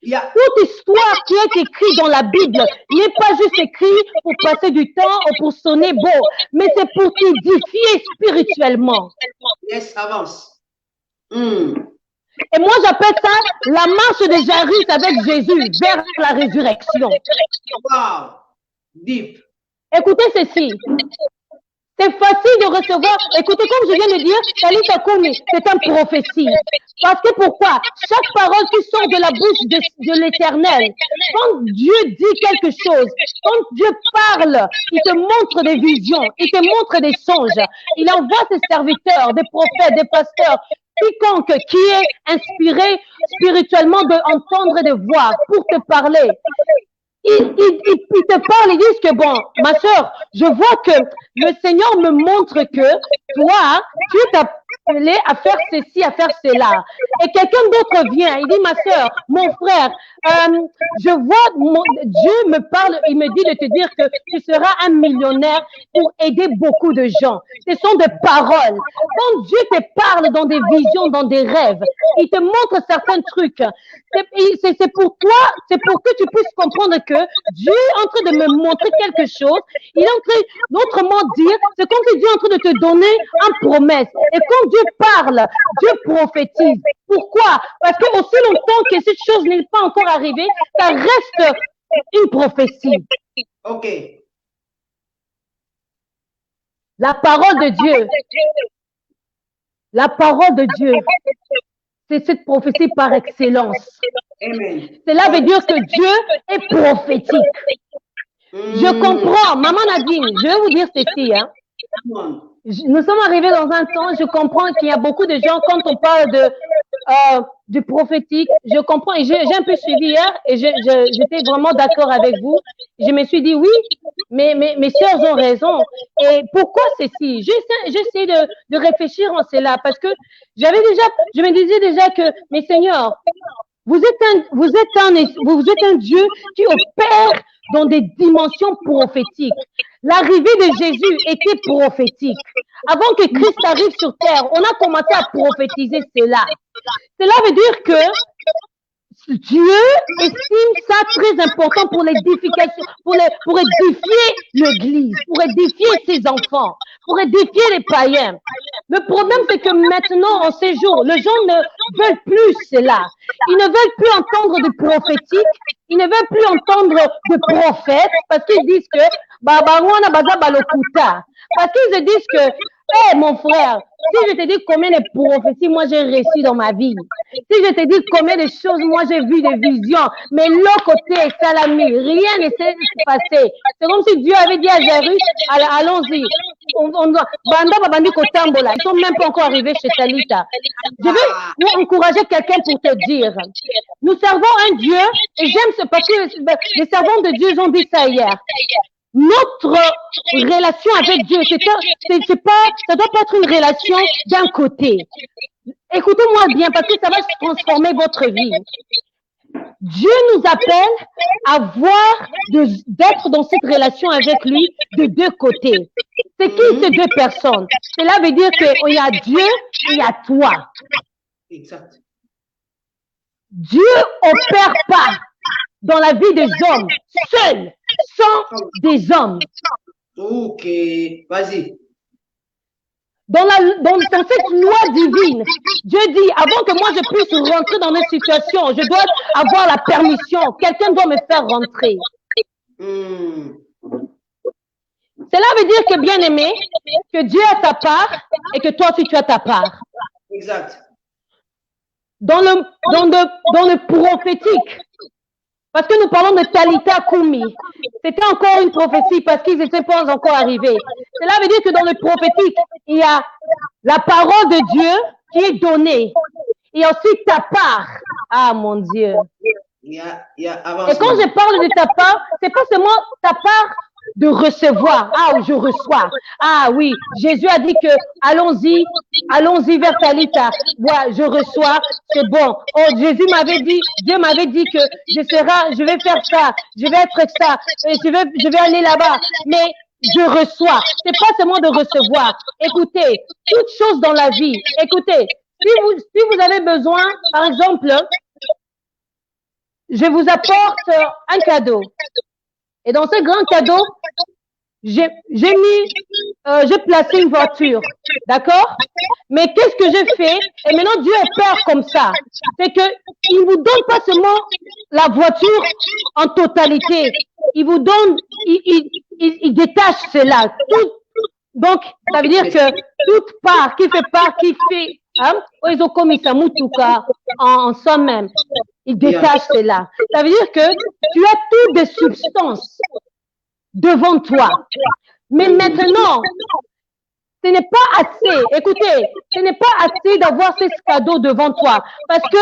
Toute histoire qui est écrite dans la Bible n'est pas juste écrite pour passer du temps ou pour sonner beau, mais c'est pour t'édifier spirituellement. Yes, avance. Et moi, j'appelle ça la marche de Jairus avec Jésus vers la résurrection. Wow, deep. Écoutez ceci. C'est facile de recevoir. Écoutez, comme je viens de dire, Talita Kumi, c'est une prophétie. Parce que pourquoi? Chaque parole qui sort de la bouche de l'Éternel, quand Dieu dit quelque chose, quand Dieu parle, il te montre des visions, il te montre des songes. Il envoie ses serviteurs, des prophètes, des pasteurs, quiconque qui est inspiré spirituellement d'entendre et de voir pour te parler. Ils te parlent, ils disent que bon, ma soeur, je vois que le Seigneur me montre que toi, tu t'as appelé à faire ceci, à faire cela. Et quelqu'un d'autre vient, il dit, ma soeur, mon frère, je vois, Dieu me parle, il me dit de te dire que tu seras un millionnaire pour aider beaucoup de gens. Ce sont des paroles. Quand Dieu te parle dans des visions, dans des rêves, il te montre certains trucs. C'est pour toi, c'est pour que tu puisses comprendre que Dieu est en train de me montrer quelque chose. Il est en train, autrement dire, c'est comme si Dieu est en train de te donner une promesse. Et quand Dieu parle, Dieu prophétise. Pourquoi? Parce que aussi longtemps que cette chose n'est pas encore arrivée, ça reste une prophétie. Ok. La parole de Dieu. La parole de Dieu. C'est cette prophétie par excellence. Amen. Cela veut dire que Dieu est prophétique. Je comprends. Maman Nadine, je vais vous dire ceci. Hein. Nous sommes arrivés dans un temps, je comprends qu'il y a beaucoup de gens, quand on parle du prophétique, je comprends, et j'ai un peu suivi hier, et j'étais vraiment d'accord avec vous. Je me suis dit, oui, mais mes sœurs ont raison. Et pourquoi ceci? J'essaie de réfléchir en cela, parce que je me disais déjà que, mes seigneurs, vous êtes un Dieu qui opère dans des dimensions prophétiques. L'arrivée de Jésus était prophétique. Avant que Christ arrive sur terre, on a commencé à prophétiser cela. Cela veut dire que Dieu estime ça très important pour l'édification, pour édifier l'Église, pour édifier ses enfants, pour édifier les païens. Le problème, c'est que maintenant, en ces jours, les gens ne veulent plus cela. Ils ne veulent plus entendre de prophétique, ils ne veulent plus entendre de prophètes, parce qu'ils disent que, parce qu'ils se disent que, hé, mon frère, si je te dis combien de prophéties moi j'ai reçues dans ma vie, si je te dis combien de choses moi j'ai vu des visions, mais l'autre côté, Salami, rien ne s'est passé. C'est comme si Dieu avait dit à Jairus, allons-y. Ils sont même pas encore arrivés chez Talita. Je veux encourager quelqu'un pour te dire, nous servons un Dieu, et j'aime ce parce que les servants de Dieu ont dit ça hier. notre relation avec Dieu, ça doit pas être une relation d'un côté. Écoutez-moi bien parce que ça va transformer votre vie. Dieu nous appelle d'être dans cette relation avec lui de deux côtés. C'est qui ces deux personnes? Cela veut dire qu'il y a Dieu et il y a toi. Exact. Dieu opère pas dans la vie des hommes seul, sans des hommes. Ok, vas-y. Dans cette loi divine, Dieu dit, avant que moi je puisse rentrer dans une situation, je dois avoir la permission. Quelqu'un doit me faire rentrer. Cela veut dire que, bien aimé, que Dieu a sa part et que toi aussi tu as ta part. Exact. Dans le prophétique, parce que nous parlons de Talitha Kumi, c'était encore une prophétie parce qu'ils n'étaient pas encore arrivés. Cela veut dire que dans le prophétique, il y a la parole de Dieu qui est donnée. Il y a aussi ta part. Ah, mon Dieu. Et quand je parle de ta part, c'est pas seulement ta part de recevoir. Ah, je reçois. Ah oui, Jésus a dit que allons-y vers Talitha. Ouais, je reçois, c'est bon. Oh, Dieu m'avait dit que je vais faire ça, je vais être ça, et je vais aller là-bas. Mais je reçois. C'est pas seulement de recevoir. Écoutez, toute chose dans la vie. Écoutez, si vous avez besoin, par exemple, je vous apporte un cadeau. Et dans ce grand cadeau, j'ai placé une voiture, d'accord? Mais qu'est-ce que j'ai fait? Et maintenant, Dieu opère comme ça. C'est que il vous donne pas seulement la voiture en totalité. Il vous donne, il détache cela. Donc, ça veut dire que toute part, qui fait, hein? Ils ont commis ça, Mutuka, en soi-même. Il détache cela. Ça veut dire que tu as toutes des substances devant toi. Mais maintenant, ce n'est pas assez. Écoutez, ce n'est pas assez d'avoir ces cadeaux devant toi. Parce que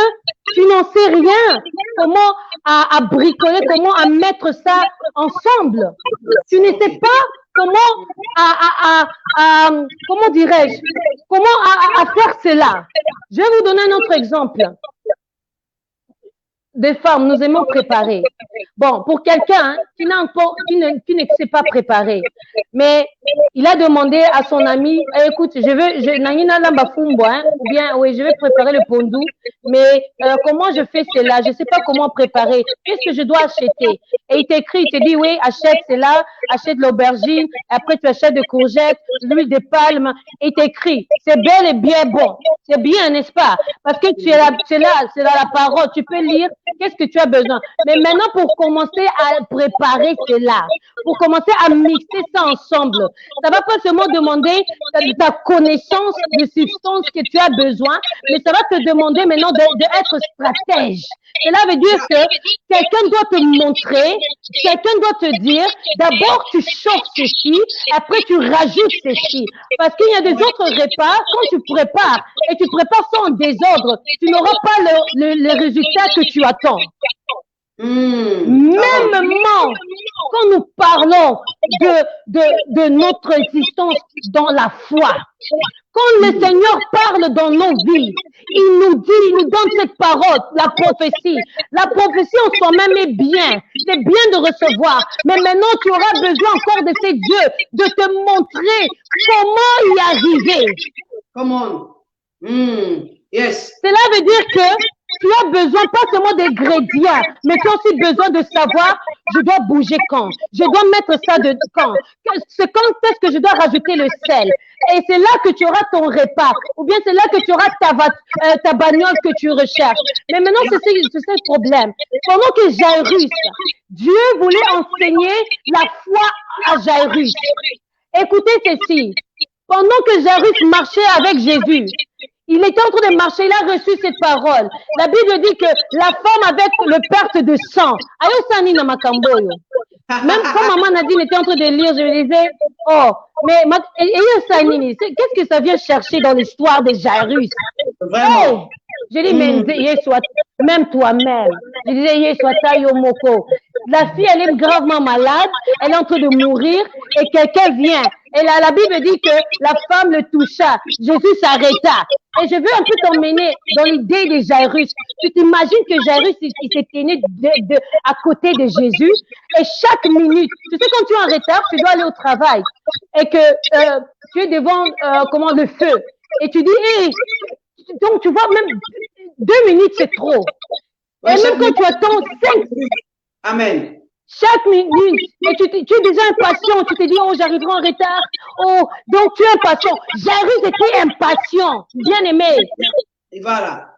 tu n'en sais rien comment à bricoler, comment à mettre ça ensemble. Tu ne sais pas comment comment dirais-je, comment à faire cela. Je vais vous donner un autre exemple. Des femmes, nous aimons préparer. Bon, pour quelqu'un qui ne sait pas préparer, mais il a demandé à son ami, écoute, ou bien, oui, je vais préparer le pondou, mais comment je fais cela? Je ne sais pas comment préparer. Qu'est-ce que je dois acheter? Et il t'écrit, il te dit, oui, achète cela, achète l'aubergine, après tu achètes des courgettes, l'huile de palme, et il t'écrit, c'est bel et bien bon. C'est bien, n'est-ce pas? Parce que c'est la parole, tu peux lire. Qu'est-ce que tu as besoin? Mais maintenant, pour commencer à préparer cela, pour commencer à mixer ça ensemble, ça va pas seulement demander ta connaissance de substances que tu as besoin, mais ça va te demander maintenant d'être stratège. Cela veut dire que quelqu'un doit te montrer, quelqu'un doit te dire, d'abord tu chauffes ceci, après tu rajoutes ceci. Parce qu'il y a des autres repas, quand tu prépares, et tu prépares ça en désordre, tu n'auras pas le résultat que tu attends. Mêmement, quand nous parlons de notre existence dans la foi, quand le Seigneur parle dans nos vies, il nous donne cette parole, la prophétie. La prophétie en soi-même est bien. C'est bien de recevoir. Mais maintenant, tu auras besoin encore de ces dieux, de te montrer comment y arriver. Come on. Yes. Cela veut dire que tu as besoin pas seulement d'ingrédients, mais tu as aussi besoin de savoir, je dois bouger quand, je dois mettre ça de quand est-ce que je dois rajouter le sel. Et c'est là que tu auras ton repas, ou bien c'est là que tu auras ta bagnole que tu recherches. Mais maintenant, c'est ça le problème. Pendant que Jairus, Dieu voulait enseigner la foi à Jairus. Écoutez ceci. Pendant que Jairus marchait avec Jésus, il était en train de marcher, il a reçu cette parole. La Bible dit que la femme avec le perte de sang, même quand maman Nadine était en train de lire, je me disais, oh, mais qu'est-ce que ça vient chercher dans l'histoire de Jairus? Je dis, mais même toi-même. Je disais, Yeswata Yomoko. La fille, elle est gravement malade, elle est en train de mourir et quelqu'un vient. Et là, la Bible dit que la femme le toucha. Jésus s'arrêta. Et je veux un peu t'emmener dans l'idée de Jairus. Tu t'imagines que Jairus, il s'est tenu à côté de Jésus. Et chaque minute, tu sais, quand tu es en retard, tu dois aller au travail. Et que tu es devant le feu. Et tu dis, hey, donc tu vois, même 2 minutes, c'est trop. Et même quand tu attends 5 minutes. Amen. Chaque minute, et tu es déjà impatient, tu te dis, oh, j'arriverai en retard, oh, donc tu es impatient. Jairus était impatient, bien aimé. Et voilà.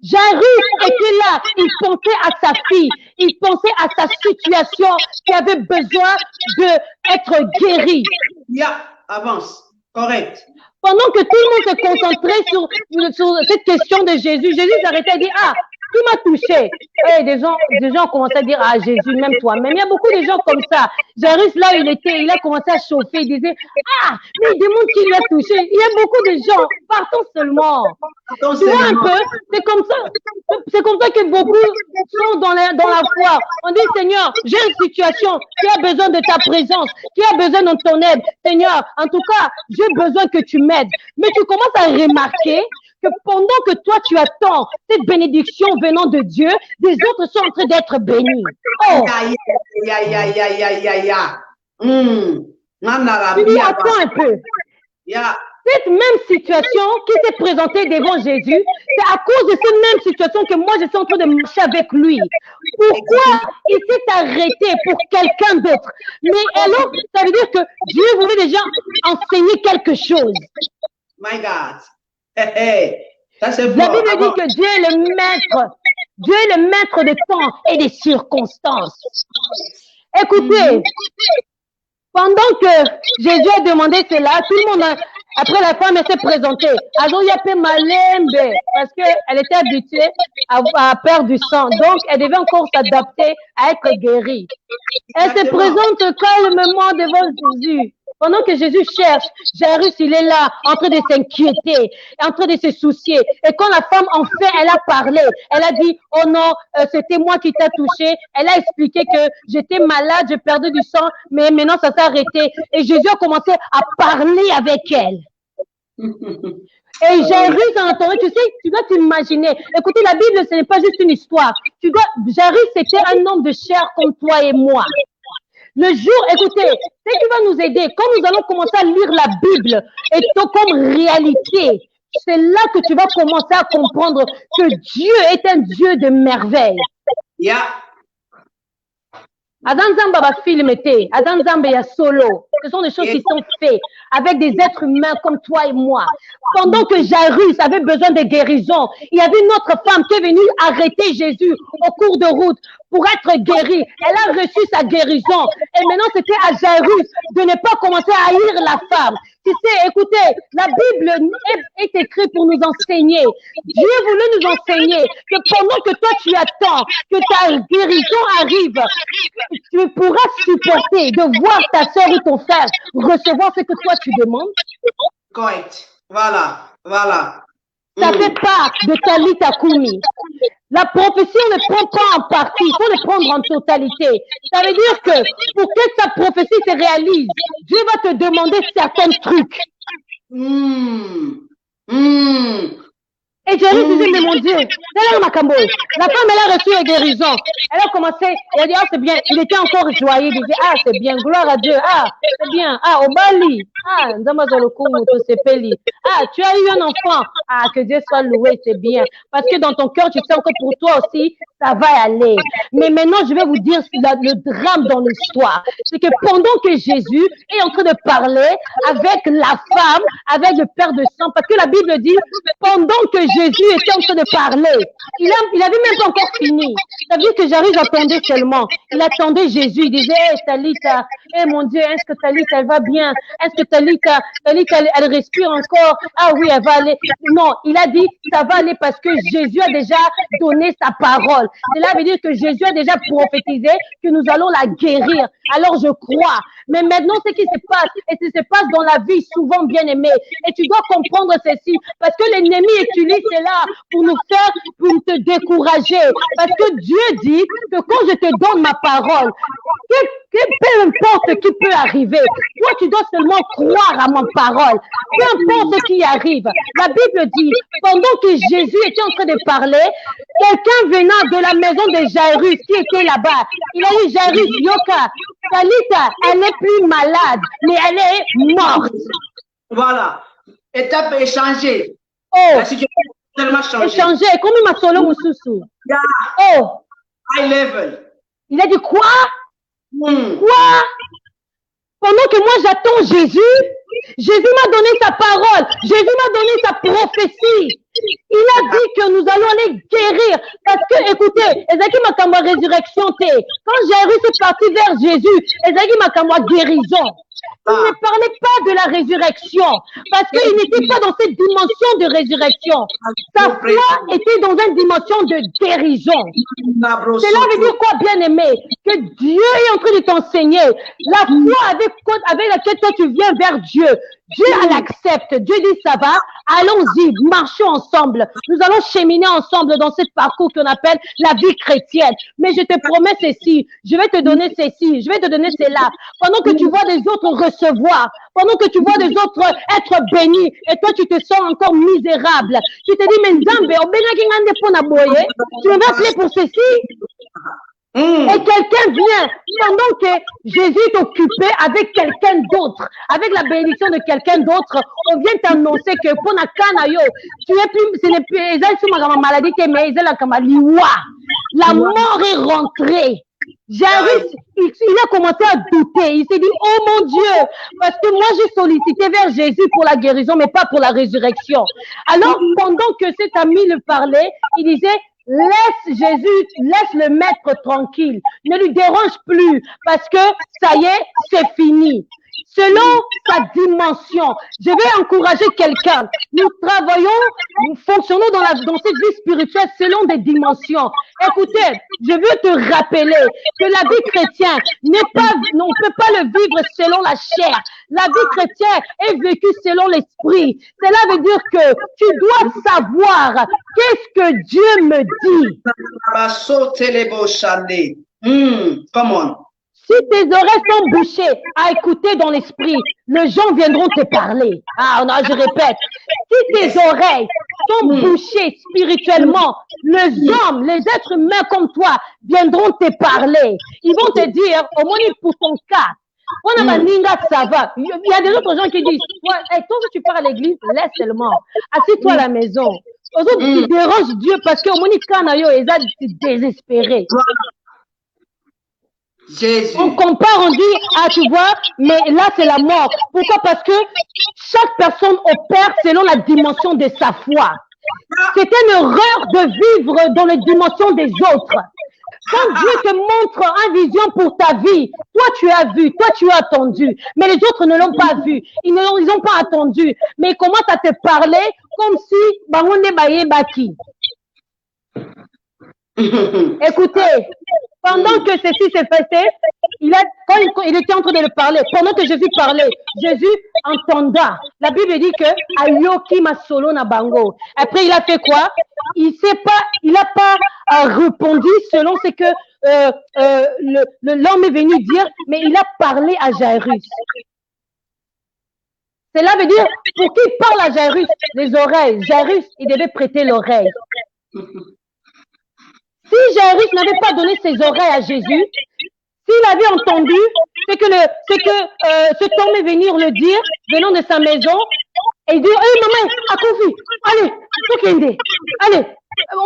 Jairus était là, il pensait à sa fille, il pensait à sa situation qui avait besoin d'être guérie. Avance, correct. Pendant que tout le monde se concentrait sur cette question de Jésus, Jésus s'arrêtait et dit, ah, qui m'a touché? Et des gens ont commencé à dire, ah, Jésus, même toi-même. Il y a beaucoup de gens comme ça. Jairus, là où il a commencé à chauffer. Il disait, ah, mais il demande qui lui a touché. Il y a beaucoup de gens. Partons seulement. Tu vois un peu? C'est comme ça que beaucoup sont dans la foi. On dit, Seigneur, j'ai une situation qui a besoin de ta présence, qui a besoin de ton aide. Seigneur, en tout cas, j'ai besoin que tu m'aides. Mais tu commences à remarquer que pendant que toi tu attends cette bénédiction venant de Dieu, des autres sont en train d'être bénis. Oh! Attends un peu. Cette même situation qui s'est présentée devant Jésus, c'est à cause de cette même situation que moi je suis en train de marcher avec lui. Pourquoi il s'est arrêté pour quelqu'un d'autre? Mais alors, ça veut dire que Dieu voulait déjà enseigner quelque chose. My God. Ça, la Bible dit que Dieu est le maître. Dieu est le maître des temps et des circonstances. Écoutez, pendant que Jésus a demandé cela, tout le monde après la femme s'est présentée. Alors il y a peu malembe parce qu'elle était habituée à perdre du sang. Donc elle devait encore s'adapter à être guérie. Elle se présente calmement devant Jésus. Pendant que Jésus cherche, Jairus, il est là, en train de s'inquiéter, en train de se soucier. Et quand la femme, enfin, elle a parlé, elle a dit, oh non, c'était moi qui t'ai touché. Elle a expliqué que j'étais malade, j'ai perdu du sang, mais maintenant ça s'est arrêté. Et Jésus a commencé à parler avec elle. Et Jairus a entendu, tu sais, tu dois t'imaginer. Écoutez, la Bible, ce n'est pas juste une histoire. Jairus, c'était un homme de chair comme toi et moi. Le jour, écoutez, ce qui va nous aider, quand nous allons commencer à lire la Bible et comme réalité, c'est là que tu vas commencer à comprendre que Dieu est un Dieu de merveille. Yeah. Adam Zamba va filmer, Adam Zamba ya solo. Ce sont des choses qui sont faites avec des êtres humains comme toi et moi. Pendant que Jairus avait besoin de guérison, il y avait une autre femme qui est venue arrêter Jésus au cours de route pour être guérie. Elle a reçu sa guérison. Et maintenant, c'était à Jairus de ne pas commencer à haïr la femme. Tu sais, écoutez, la Bible est écrite pour nous enseigner. Dieu voulait nous enseigner que pendant que toi tu attends que ta guérison arrive, tu pourras supporter de voir ta soeur ou ton frère recevoir ce que toi tu demandes. Correct. Voilà. Ça fait part de Talita Kumi. La prophétie, on ne prend pas en partie, il faut le prendre en totalité. Ça veut dire que pour que ta prophétie se réalise, Dieu va te demander certains trucs. Et Jésus disait, mais mon Dieu, la femme, elle a reçu la guérison. Elle a commencé, elle a dit, ah, c'est bien. Il était encore joyeux, il disait, ah, c'est bien, gloire à Dieu, ah, c'est bien, ah, au Bali, ah, tu as eu un enfant, ah, que Dieu soit loué, c'est bien. Parce que dans ton cœur, tu sais que pour toi aussi, ça va aller. Mais maintenant, je vais vous dire le drame dans l'histoire. C'est que pendant que Jésus est en train de parler avec la femme, avec le père de sang, parce que la Bible dit, pendant que Jésus était en train de parler, il avait même pas encore fini. Ça veut dire que Jairus attendait seulement. Il attendait Jésus. Il disait, hey, Talita, hey, mon Dieu, est-ce que Talita, elle va bien? Est-ce que Talita, elle respire encore? Ah oui, elle va aller. Non, il a dit, ça va aller parce que Jésus a déjà donné sa parole. Cela veut dire que Jésus a déjà prophétisé que nous allons la guérir. Alors je crois. Mais maintenant, ce qui se passe, et ce qui se passe dans la vie souvent bien aimé, et tu dois comprendre ceci, parce que l'ennemi utilise était là pour nous te décourager. Parce que Dieu dit que quand je te donne ma parole, que peu importe ce qui peut arriver, toi tu dois seulement croire à ma parole. Peu importe ce qui arrive. La Bible dit, pendant que Jésus était en train de parler, quelqu'un venant de la maison de Jairus qui était là-bas, il a dit, Jairus, Yoka, Talita, elle n'est plus malade, mais elle est morte. Voilà. Étape échangée. Oh. La situation a tellement changé. Échangé. Comme il m'a solo Moussoussou. Yeah. Oh. High level. Il a dit quoi? Quoi? Pendant que moi j'attends Jésus, Jésus m'a donné sa parole. Jésus m'a donné sa prophétie. Il a dit que nous allons aller guérir. Parce que, écoutez, Ezaki Makamba résurrection, quand Jairus est parti vers Jésus, Ezaki Makamba guérison. Il ne parlait pas de la résurrection. Parce qu'il n'était pas dans cette dimension de résurrection. Sa foi était dans une dimension de guérison. Cela veut dire quoi, bien-aimé? Que Dieu est en train de t'enseigner. La foi avec laquelle toi tu viens vers Dieu. Dieu l'accepte. Dieu dit ça va, allons-y, marchons ensemble. Nous allons cheminer ensemble dans ce parcours qu'on appelle la vie chrétienne. Mais je te promets ceci, je vais te donner ceci, je vais te donner cela. Pendant que tu vois des autres recevoir, pendant que tu vois des autres être bénis, et toi tu te sens encore misérable. Tu te dis, mais Nzambe, tu me vas appeler pour ceci? Et quelqu'un vient, pendant que Jésus est occupé avec quelqu'un d'autre, avec la bénédiction de quelqu'un d'autre, on vient t'annoncer que pour na kanayo, tu es plus, ce n'est plus, ma maladie, mais la mort est rentrée. Jairus, il a commencé à douter. Il s'est dit, oh mon Dieu, parce que moi j'ai sollicité vers Jésus pour la guérison, mais pas pour la résurrection. Alors, pendant que cet ami le parlait, il disait, laisse Jésus, laisse le maître tranquille. Ne lui dérange plus parce que ça y est, c'est fini. Selon sa dimension, je vais encourager quelqu'un. Nous travaillons, nous fonctionnons dans cette vie spirituelle selon des dimensions. Écoutez, je veux te rappeler que la vie chrétienne on ne peut pas le vivre selon la chair. La vie chrétienne est vécue selon l'esprit. Cela veut dire que tu dois savoir qu'est-ce que Dieu me dit. Come on. Si tes oreilles sont bouchées à écouter dans l'esprit, les gens viendront te parler. Ah non, je répète. Si tes oreilles sont bouchées spirituellement, les hommes, les êtres humains comme toi viendront te parler. Ils vont te dire, au moins pour ton cas, on a ça va. Il y a des autres gens qui disent, hey, toi que tu pars à l'église, laisse seulement. Assis-toi à la maison. Aux autres, tu déranges Dieu parce qu'au moins, ils sont désespérés. Jésus. On compare, on dit, ah tu vois, mais là c'est la mort. Pourquoi? Parce que chaque personne opère selon la dimension de sa foi. C'est une erreur de vivre dans les dimensions des autres. Quand Dieu te montre une vision pour ta vie, toi tu as vu, toi tu as attendu, mais les autres ne l'ont pas vu, ils n'ont pas attendu, mais ils commencent à te parler comme si Bangonde Baye Baki. Écoutez, pendant que ceci s'est passé, quand il était en train de le parler, pendant que Jésus parlait, Jésus entenda. La Bible dit que Ayoki Masolo na bango. Après, il a fait quoi? Il n'a pas répondu selon ce que l'homme est venu dire, mais il a parlé à Jairus. Cela veut dire, pour qui parle à Jairus? Les oreilles. Jairus, il devait prêter l'oreille. Si Jairus n'avait pas donné ses oreilles à Jésus, s'il avait entendu, c'est que cet homme est venu le dire, venant de sa maison, et il dit, hey maman, à Kofi, allez,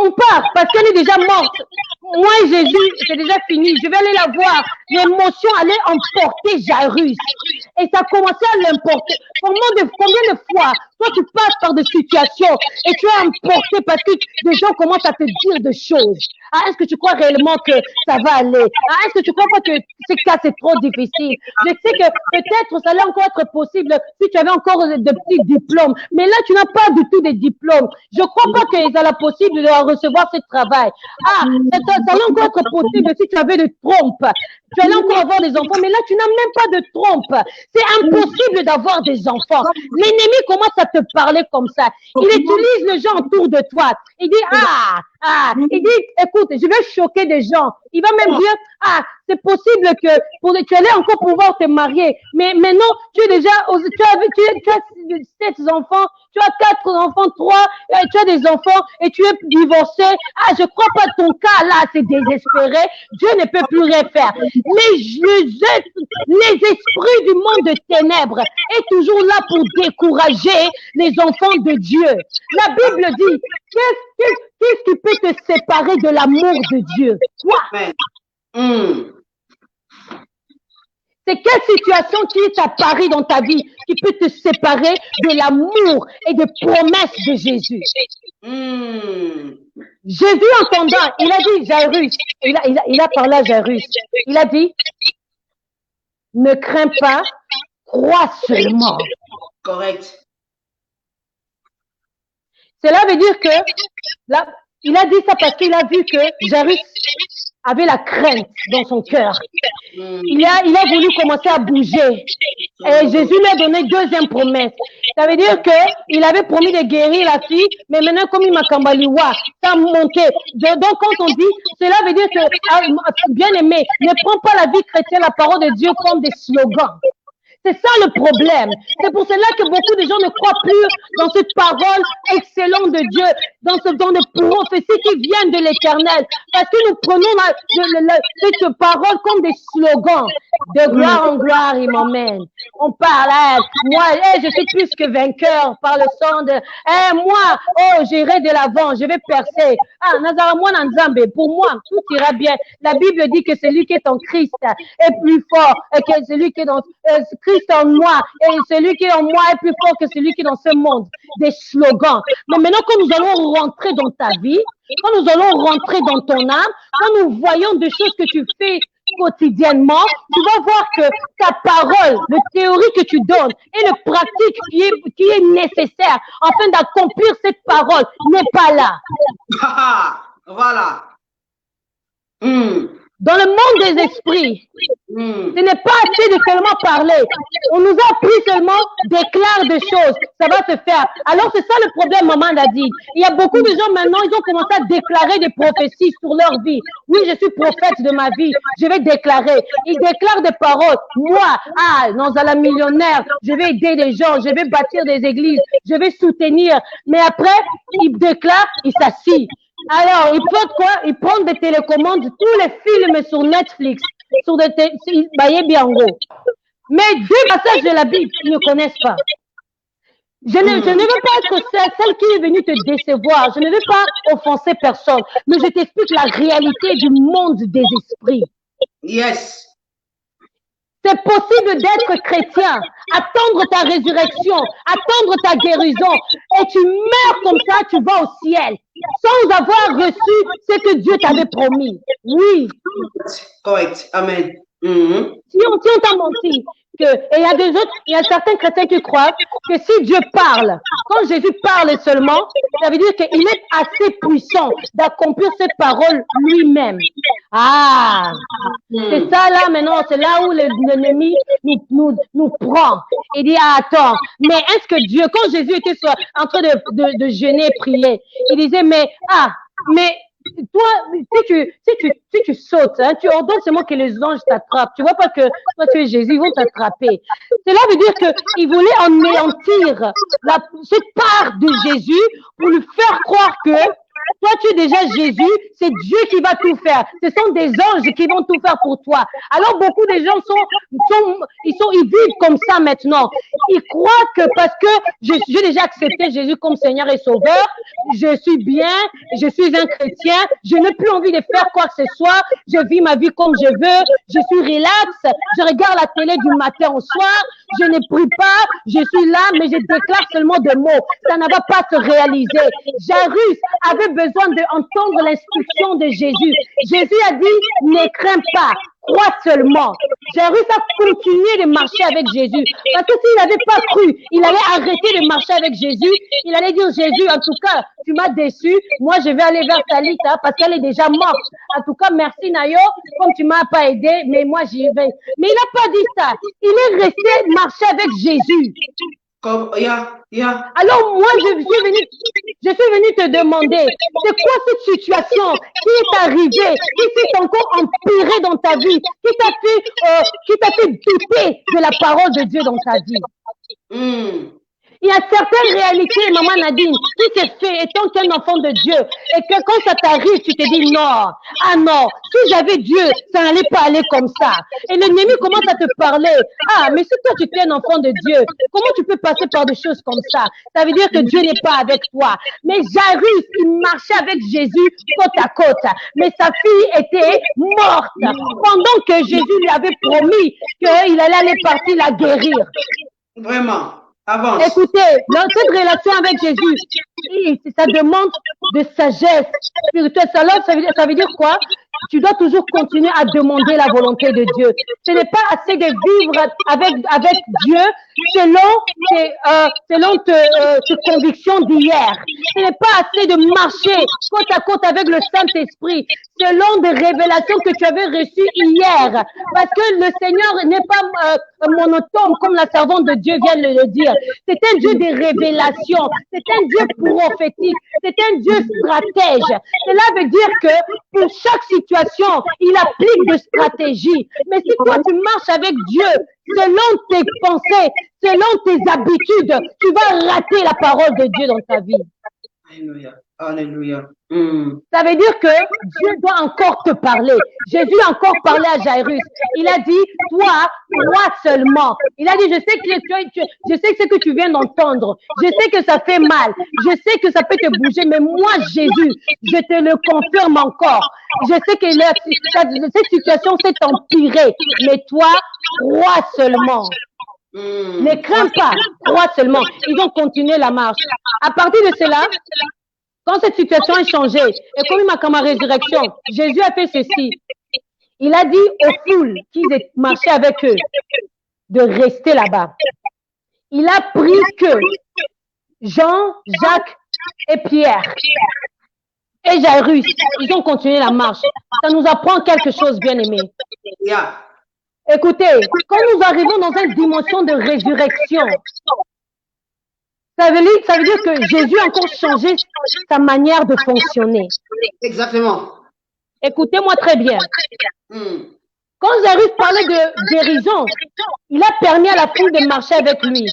on part, parce qu'elle est déjà morte. Moi et Jésus, c'est déjà fini, je vais aller la voir. L'émotion allait emporter Jairus. Et ça a commencé à l'emporter. Combien de fois, toi tu passes par des situations et tu es emporté parce que des gens commencent à te dire des choses. Ah, est-ce que tu crois réellement que ça va aller? Ah, est-ce que tu crois pas que ce cas, c'est trop difficile? Je sais que peut-être ça allait encore être possible si tu avais encore de petits diplômes. Mais là, tu n'as pas du tout de diplômes. Je crois pas qu'il y a la possible de recevoir ce travail. Ah, ça allait encore être possible si tu avais de trompes. Tu allais encore avoir des enfants, mais là, tu n'as même pas de trompe. C'est impossible d'avoir des enfants. L'ennemi commence à te parler comme ça. Il utilise les gens autour de toi. Il dit, il dit, écoute, je vais choquer des gens. Il va même dire, c'est possible que tu allais encore pouvoir te marier. Mais maintenant, tu es déjà, tu as 7 enfants, tu as 4 enfants, 3, tu as des enfants et tu es divorcé. Ah, je crois pas ton cas là, c'est désespéré. Dieu ne peut plus rien faire. Les esprits du monde de ténèbres est toujours là pour décourager les enfants de Dieu. La Bible dit, qu'est-ce qui peut te séparer de l'amour de Dieu? Quoi? C'est quelle situation qui est apparue dans ta vie qui peut te séparer de l'amour et des promesses de Jésus? Jésus entendant, il a dit, Jairus, il a parlé à Jairus, il a dit, ne crains pas, crois seulement. Correct. Cela veut dire que, là, il a dit ça parce qu'il a vu que Jairus avait la crainte dans son cœur. Il a voulu commencer à bouger. Et Jésus lui a donné deuxième promesse. Ça veut dire qu'il avait promis de guérir la fille, mais maintenant, comme il m'a cambaliwa, ça a monté. Donc, quand on dit, cela veut dire que, bien aimé, ne prends pas la vie chrétienne, la parole de Dieu comme des slogans. C'est ça le problème. C'est pour cela que beaucoup de gens ne croient plus dans cette parole excellente de Dieu, dans des prophéties qui viennent de l'Éternel. Parce que nous prenons cette parole comme des slogans. De gloire en gloire, il m'emmène. On parle, moi, je suis plus que vainqueur par le sang de... moi, j'irai de l'avant, je vais percer. Pour moi, tout ira bien. La Bible dit que celui qui est en Christ est plus fort que celui qui est dans Christ en moi, et celui qui est en moi est plus fort que celui qui est dans ce monde. Des slogans. Mais maintenant, quand nous allons rentrer dans ta vie, quand nous allons rentrer dans ton âme, quand nous voyons des choses que tu fais quotidiennement, tu vas voir que ta parole, la théorie que tu donnes et le pratique qui est nécessaire afin d'accomplir cette parole n'est pas là. Voilà. Dans le monde des esprits, ce n'est pas assez de seulement parler. On nous a appris seulement déclare des choses, ça va se faire. Alors c'est ça le problème, maman l'a dit. Il y a beaucoup de gens maintenant, ils ont commencé à déclarer des prophéties sur leur vie. Oui, je suis prophète de ma vie, je vais déclarer. Ils déclarent des paroles. Moi, dans la millionnaire, je vais aider les gens, je vais bâtir des églises, je vais soutenir. Mais après, ils déclarent, ils s'assient. Alors, ils font quoi? Ils prennent des télécommandes, tous les films sur Netflix, sur des Biango. Mais deux passages de la Bible, ils ne connaissent pas. Je ne veux pas être celle qui est venue te décevoir. Je ne veux pas offenser personne. Mais je t'explique la réalité du monde des esprits. Yes. C'est possible d'être chrétien, attendre ta résurrection, attendre ta guérison, et tu meurs comme ça, tu vas au ciel, sans avoir reçu ce que Dieu t'avait promis. Oui. Correct. Amen. Si on t'a menti, et il y a certains chrétiens qui croient que si Dieu parle, quand Jésus parle seulement, ça veut dire qu'il est assez puissant d'accomplir cette parole lui-même. C'est ça là maintenant, c'est là où l'ennemi nous prend. Il dit, attends, mais est-ce que Dieu, quand Jésus était en train de jeûner et prier, il disait, mais toi, si tu sautes, tu ordonnes seulement que les anges t'attrapent. Tu vois pas que toi tu es Jésus, ils vont t'attraper. Cela veut dire qu'il voulait anéantir cette part de Jésus pour lui faire croire que toi, tu es déjà Jésus, c'est Dieu qui va tout faire. Ce sont des anges qui vont tout faire pour toi. Alors, beaucoup de gens ils vivent comme ça maintenant. Ils croient que parce que j'ai déjà accepté Jésus comme Seigneur et Sauveur, je suis bien, je suis un chrétien, je n'ai plus envie de faire quoi que ce soit, je vis ma vie comme je veux, je suis relax, je regarde la télé du matin au soir, je ne prie pas, je suis là, mais je déclare seulement des mots. Ça ne va pas se réaliser. Jairus avait besoin d'entendre l'instruction de Jésus. Jésus a dit, ne crains pas. Crois seulement. Jairus a continué de marcher avec Jésus. Parce que s'il n'avait pas cru, il allait arrêter de marcher avec Jésus. Il allait dire, Jésus, en tout cas, tu m'as déçu. Moi, je vais aller vers Talita parce qu'elle est déjà morte. En tout cas, merci Nayo, comme tu m'as pas aidé, mais moi, j'y vais. Mais il n'a pas dit ça. Il est resté marcher avec Jésus. Alors moi, je suis venu te demander, c'est quoi cette situation qui est arrivée, qui s'est encore empirée dans ta vie, qui t'a fait douter de la parole de Dieu dans ta vie. Il y a certaines réalités, maman Nadine, qui se fait étant qu'un enfant de Dieu. Et que quand ça t'arrive, tu te dis non. Ah non, si j'avais Dieu, ça n'allait pas aller comme ça. Et l'ennemi commence à te parler. Ah, mais si toi tu es un enfant de Dieu, comment tu peux passer par des choses comme ça? Ça veut dire que Dieu n'est pas avec toi. Mais Jairus, il marchait avec Jésus côte à côte. Mais sa fille était morte. Pendant que Jésus lui avait promis qu'il allait partir la guérir. Vraiment. Avance. Écoutez, dans cette relation avec Jésus, ça demande de sagesse spirituelle. Ça veut dire quoi? Tu dois toujours continuer à demander la volonté de Dieu. Ce n'est pas assez de vivre avec Dieu selon tes convictions d'hier. Ce n'est pas assez de marcher côte à côte avec le Saint-Esprit selon des révélations que tu avais reçues hier. Parce que le Seigneur n'est pas monotone comme la servante de Dieu vient de le dire. C'est un Dieu de révélation. C'est un Dieu prophétique. C'est un Dieu stratège. Cela veut dire que pour chaque situation, il applique des stratégies. Mais si toi, tu marches avec Dieu, selon tes pensées, selon tes habitudes, tu vas rater la parole de Dieu dans ta vie. Alléluia. Alléluia. Ça veut dire que Dieu doit encore te parler. Jésus a encore parlé à Jairus. Il a dit, toi, crois seulement. Il a dit, je sais ce que tu viens d'entendre. Je sais que ça fait mal. Je sais que ça peut te bouger. Mais moi, Jésus, je te le confirme encore. Je sais que cette situation s'est empirée. Mais toi, crois seulement. Ne crains pas, crois seulement. Ils ont continué la marche. À partir de cela, quand cette situation a changé, et comme il m'a comme ma résurrection, Jésus a fait ceci. Il a dit aux foules qui marchaient avec eux de rester là-bas. Il a pris que Jean, Jacques et Pierre et Jairus, ils ont continué la marche. Ça nous apprend quelque chose, bien aimé. Écoutez, quand nous arrivons dans une dimension de résurrection, ça veut dire que Jésus a encore changé sa manière de fonctionner. Exactement. Écoutez-moi très bien. Quand Jairus parlait de guérison, il a permis à la foule de marcher avec lui.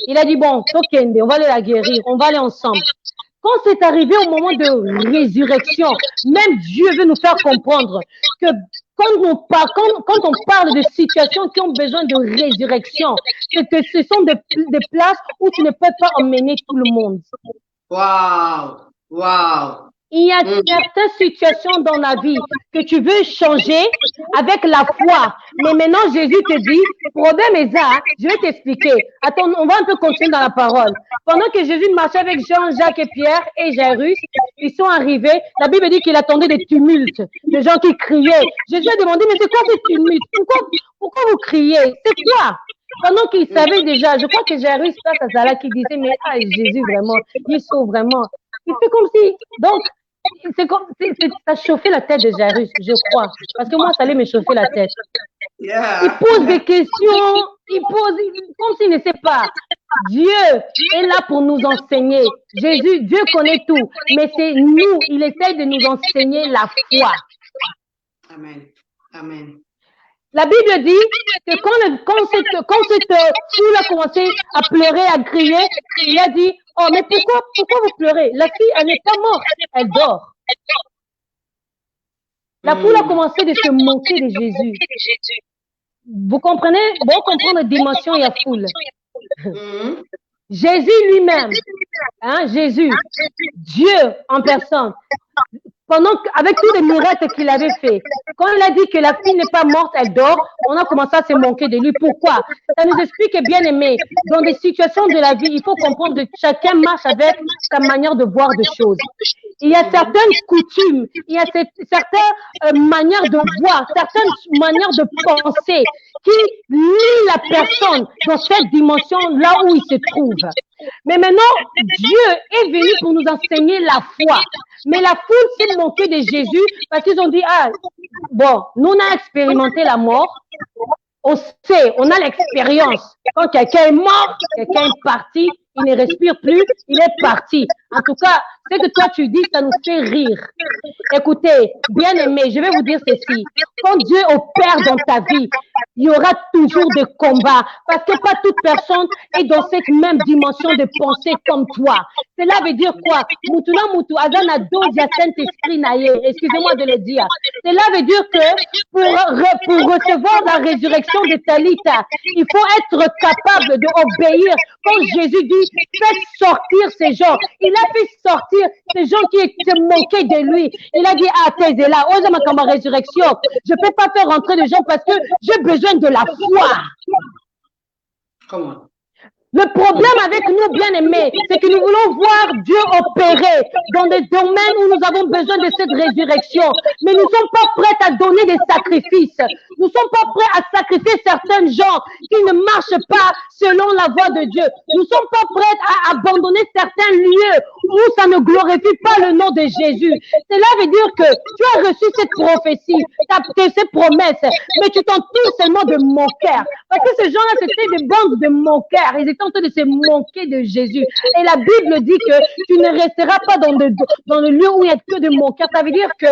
Il a dit, bon, Tokende, on va aller la guérir, on va aller ensemble. Quand c'est arrivé au moment de résurrection, même Dieu veut nous faire comprendre que quand on parle de situations qui ont besoin de résurrection, c'est que ce sont des places où tu ne peux pas emmener tout le monde. Wow. Il y a certaines situations dans la vie que tu veux changer avec la foi. Mais maintenant, Jésus te dit, problème est là, je vais t'expliquer. Attends, on va un peu continuer dans la parole. Pendant que Jésus marchait avec Jean, Jacques et Pierre et Jairus, ils sont arrivés. La Bible dit qu'il attendait des tumultes, des gens qui criaient. Jésus a demandé, mais c'est quoi ces tumultes? Pourquoi vous criez? C'est quoi? Pendant qu'il savait déjà, je crois que Jairus, face à Zala, qui disait, mais Jésus vraiment, il sauve vraiment. Il fait comme si, donc, ça chauffait la tête de Jairus, je crois. Parce que moi, ça allait me chauffer la tête. Il pose des questions, il pose comme s'il ne sait pas. Dieu est là pour nous enseigner. Dieu connaît tout. Mais c'est nous, il essaye de nous enseigner la foi. Amen. La Bible dit que quand cette foule a commencé à pleurer, à crier, il a dit, oh, mais pourquoi vous pleurez? La fille, elle n'est pas morte, elle dort. La foule a commencé de se moquer de Jésus. Vous comprenez? Bon, comprendre la dimension, il y a foule. Jésus lui-même, Jésus, Dieu en personne, avec tous les miracles qu'il avait fait, quand il a dit que la fille n'est pas morte, elle dort, on a commencé à se moquer de lui. Pourquoi? Ça nous explique, bien aimé, dans des situations de la vie, il faut comprendre que chacun marche avec sa manière de voir des choses. Il y a certaines coutumes, il y a certaines manières de voir, certaines manières de penser qui lient la personne dans cette dimension là où il se trouve. Mais maintenant, Dieu est venu pour nous enseigner la foi. Mais la foule s'est moquée de Jésus parce qu'ils ont dit, ah, bon, nous on a expérimenté la mort, on sait, on a l'expérience. Quand quelqu'un est mort, quelqu'un est parti, il ne respire plus, il est parti. En tout cas, ce que toi tu dis, ça nous fait rire. Écoutez, bien aimé, je vais vous dire ceci. Quand Dieu opère dans ta vie, il y aura toujours des combats parce que pas toute personne est dans cette même dimension de pensée comme toi. Cela veut dire quoi? Mutuna mutu azana doja Saint-Esprit naye. Excusez-moi de le dire. Cela veut dire que pour recevoir la résurrection de Talita, il faut être capable d'obéir. Quand Jésus dit, faites sortir ces gens, il a fait sortir ces gens qui étaient moqués de lui. Il a dit, ah, t'es là, ose ma résurrection. Je ne peux pas faire rentrer les gens parce que j'ai besoin de la foi. Comment? Le problème avec nous, bien-aimés, c'est que nous voulons voir Dieu opérer dans des domaines où nous avons besoin de cette résurrection. Mais nous ne sommes pas prêts à donner des sacrifices. Nous ne sommes pas prêts à sacrifier certains gens qui ne marchent pas selon la voie de Dieu. Nous ne sommes pas prêts à abandonner certains lieux où ça ne glorifie pas le nom de Jésus. Cela veut dire que tu as reçu cette prophétie, cette promesse, mais tu t'entoures seulement de moqueurs. Parce que ces gens-là, c'était des bandes de moqueurs. Ils étaient en train de se moquer de Jésus. Et la Bible dit que tu ne resteras pas dans le lieu où il n'y a que de moqueurs. Ça veut dire que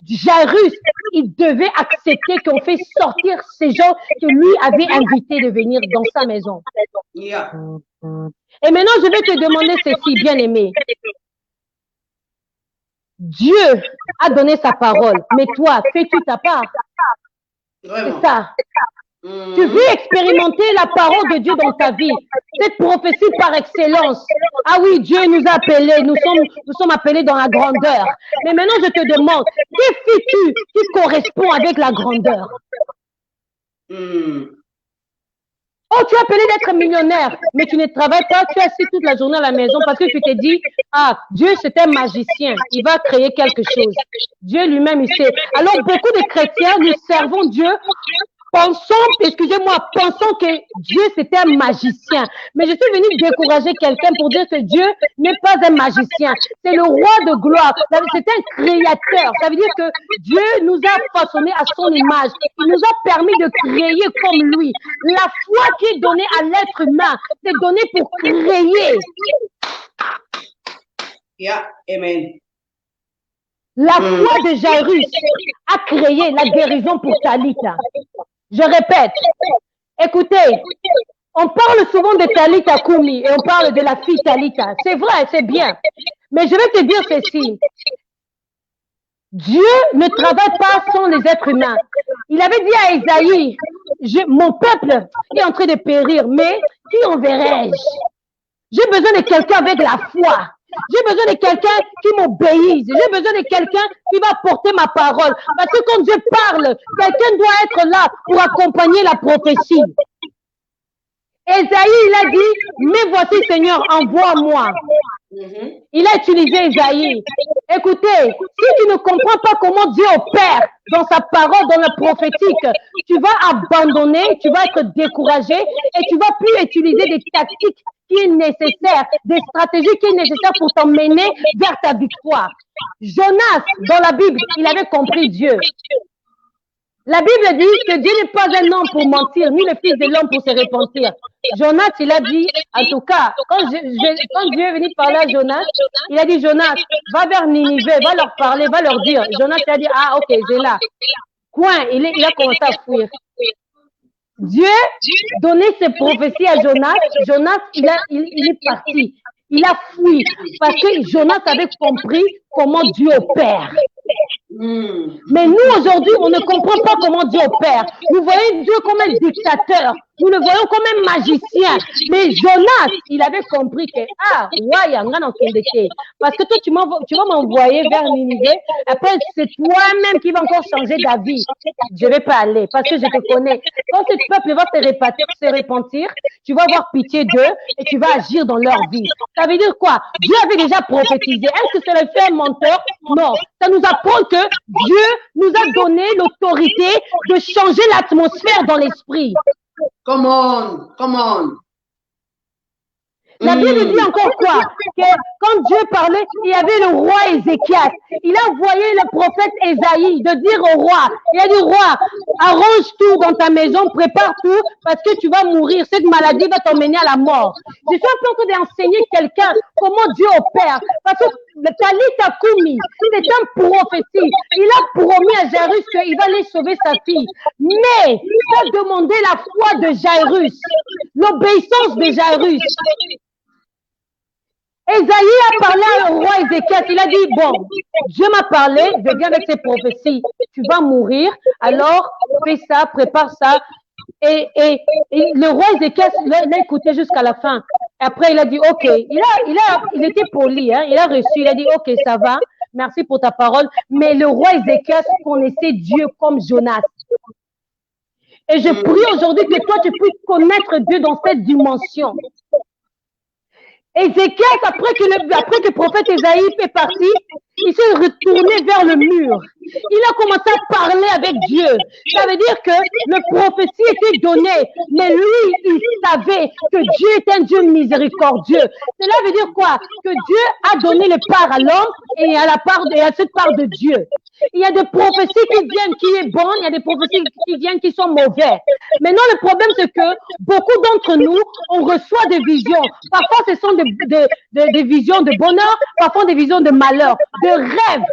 Jairus, il devait accepter qu'on fait sortir ces gens que lui avait invités de venir dans sa maison. Yeah. Et maintenant, je vais te demander ceci, bien-aimé. Dieu a donné sa parole, mais toi, fais-tu ta part? C'est ça. Tu veux expérimenter la parole de Dieu dans ta vie, cette prophétie par excellence. Ah oui, Dieu nous a appelés, nous sommes appelés dans la grandeur. Mais maintenant, je te demande, que fais-tu qui correspond avec la grandeur? Oh, tu es appelé d'être millionnaire, mais tu ne travailles pas, tu es assis toute la journée à la maison parce que tu te dis, ah, Dieu c'est un magicien, il va créer quelque chose. Dieu lui-même, il sait. Alors, beaucoup de chrétiens, nous servons Dieu pensons que Dieu c'était un magicien. Mais je suis venue décourager quelqu'un pour dire que Dieu n'est pas un magicien. C'est le roi de gloire. C'est un créateur. Ça veut dire que Dieu nous a façonnés à son image. Il nous a permis de créer comme lui. La foi qui est donnée à l'être humain, c'est donné pour créer. Yeah, amen. La foi de Jairus a créé la guérison pour Talita. Je répète, écoutez, on parle souvent de Talita Kumi et on parle de la fille Talita. C'est vrai, c'est bien. Mais je vais te dire ceci. Dieu ne travaille pas sans les êtres humains. Il avait dit à Esaïe, mon peuple est en train de périr, mais qui enverrai-je? J'ai besoin de quelqu'un avec la foi. J'ai besoin de quelqu'un qui m'obéisse. J'ai besoin de quelqu'un qui va porter ma parole. Parce que quand Dieu parle, quelqu'un doit être là pour accompagner la prophétie. Esaïe, il a dit, mais voici Seigneur, envoie-moi. Il a utilisé Esaïe. Écoutez, si tu ne comprends pas comment Dieu opère dans sa parole, dans le prophétique, tu vas abandonner, tu vas être découragé et tu vas plus utiliser des tactiques qui est nécessaire, des stratégies qui est nécessaire pour t'emmener vers ta victoire. Jonas, dans la Bible, il avait compris Dieu. La Bible dit que Dieu n'est pas un homme pour mentir, ni le fils de l'homme pour se repentir. Jonas, il a dit, en tout cas, quand Dieu est venu parler à Jonas, il a dit, Jonas, va vers Ninive, va leur parler, va leur dire. Jonas, il a dit, ah, ok, j'ai là. Coin, il a commencé à fuir. Dieu donnait ses prophéties à Jonas. Jonas, il est parti. Il a fui parce que Jonas avait compris comment Dieu opère. Mais nous, aujourd'hui, on ne comprend pas comment Dieu opère. Nous voyons Dieu comme un dictateur. nous le voyons comme un magicien. Mais Jonas, il avait compris que, parce que toi, tu vas m'envoyer vers Ninive, après, c'est toi-même qui vas encore changer d'avis. Je ne vais pas aller, parce que je te connais. Quand ce peuple va se repentir, tu vas avoir pitié d'eux et tu vas agir dans leur vie. Ça veut dire quoi? Dieu avait déjà prophétisé. Est-ce que ça le fait un menteur? Non. Ça nous apprend que Dieu nous a donné l'autorité de changer l'atmosphère dans l'esprit. Come on. La Bible dit encore quoi? Que quand Dieu parlait, il y avait le roi Ézéchias. Il a envoyé le prophète Ésaïe de dire au roi, il a dit, roi, arrange tout dans ta maison, prépare tout, parce que tu vas mourir. Cette maladie va t'emmener à la mort. Je suis un peu d'enseigner quelqu'un comment Dieu opère. Parce que le Talita Kumi, c'est un prophétie. Il a promis à Jairus qu'il va aller sauver sa fille. Mais, il a demandé la foi de Jairus, l'obéissance de Jairus. Ésaïe a parlé au roi Ézéchias, il a dit, bon, Dieu m'a parlé, je viens avec ses prophéties, tu vas mourir, alors fais ça, prépare ça. Et le roi Ézéchias l'a écouté jusqu'à la fin. Après, il a dit, ok, il était poli, hein, il a reçu, il a dit, ok, ça va, merci pour ta parole. Mais le roi Ézéchias connaissait Dieu comme Jonas. Et je prie aujourd'hui que toi, tu puisses connaître Dieu dans cette dimension. Ézéchias, après que le prophète Ésaïe est parti, il s'est retourné vers le mur. Il a commencé à parler avec Dieu. Ça veut dire que le prophétie était donné, mais lui, il savait que Dieu est un Dieu miséricordieux. Cela veut dire quoi? Que Dieu a donné le part à l'homme et à cette part de Dieu. Il y a des prophéties qui viennent qui est bonne, il y a des prophéties qui viennent qui sont mauvais. Maintenant, le problème, c'est que beaucoup d'entre nous, on reçoit des visions. Parfois, ce sont des visions de bonheur, parfois des visions de malheur, de rêves.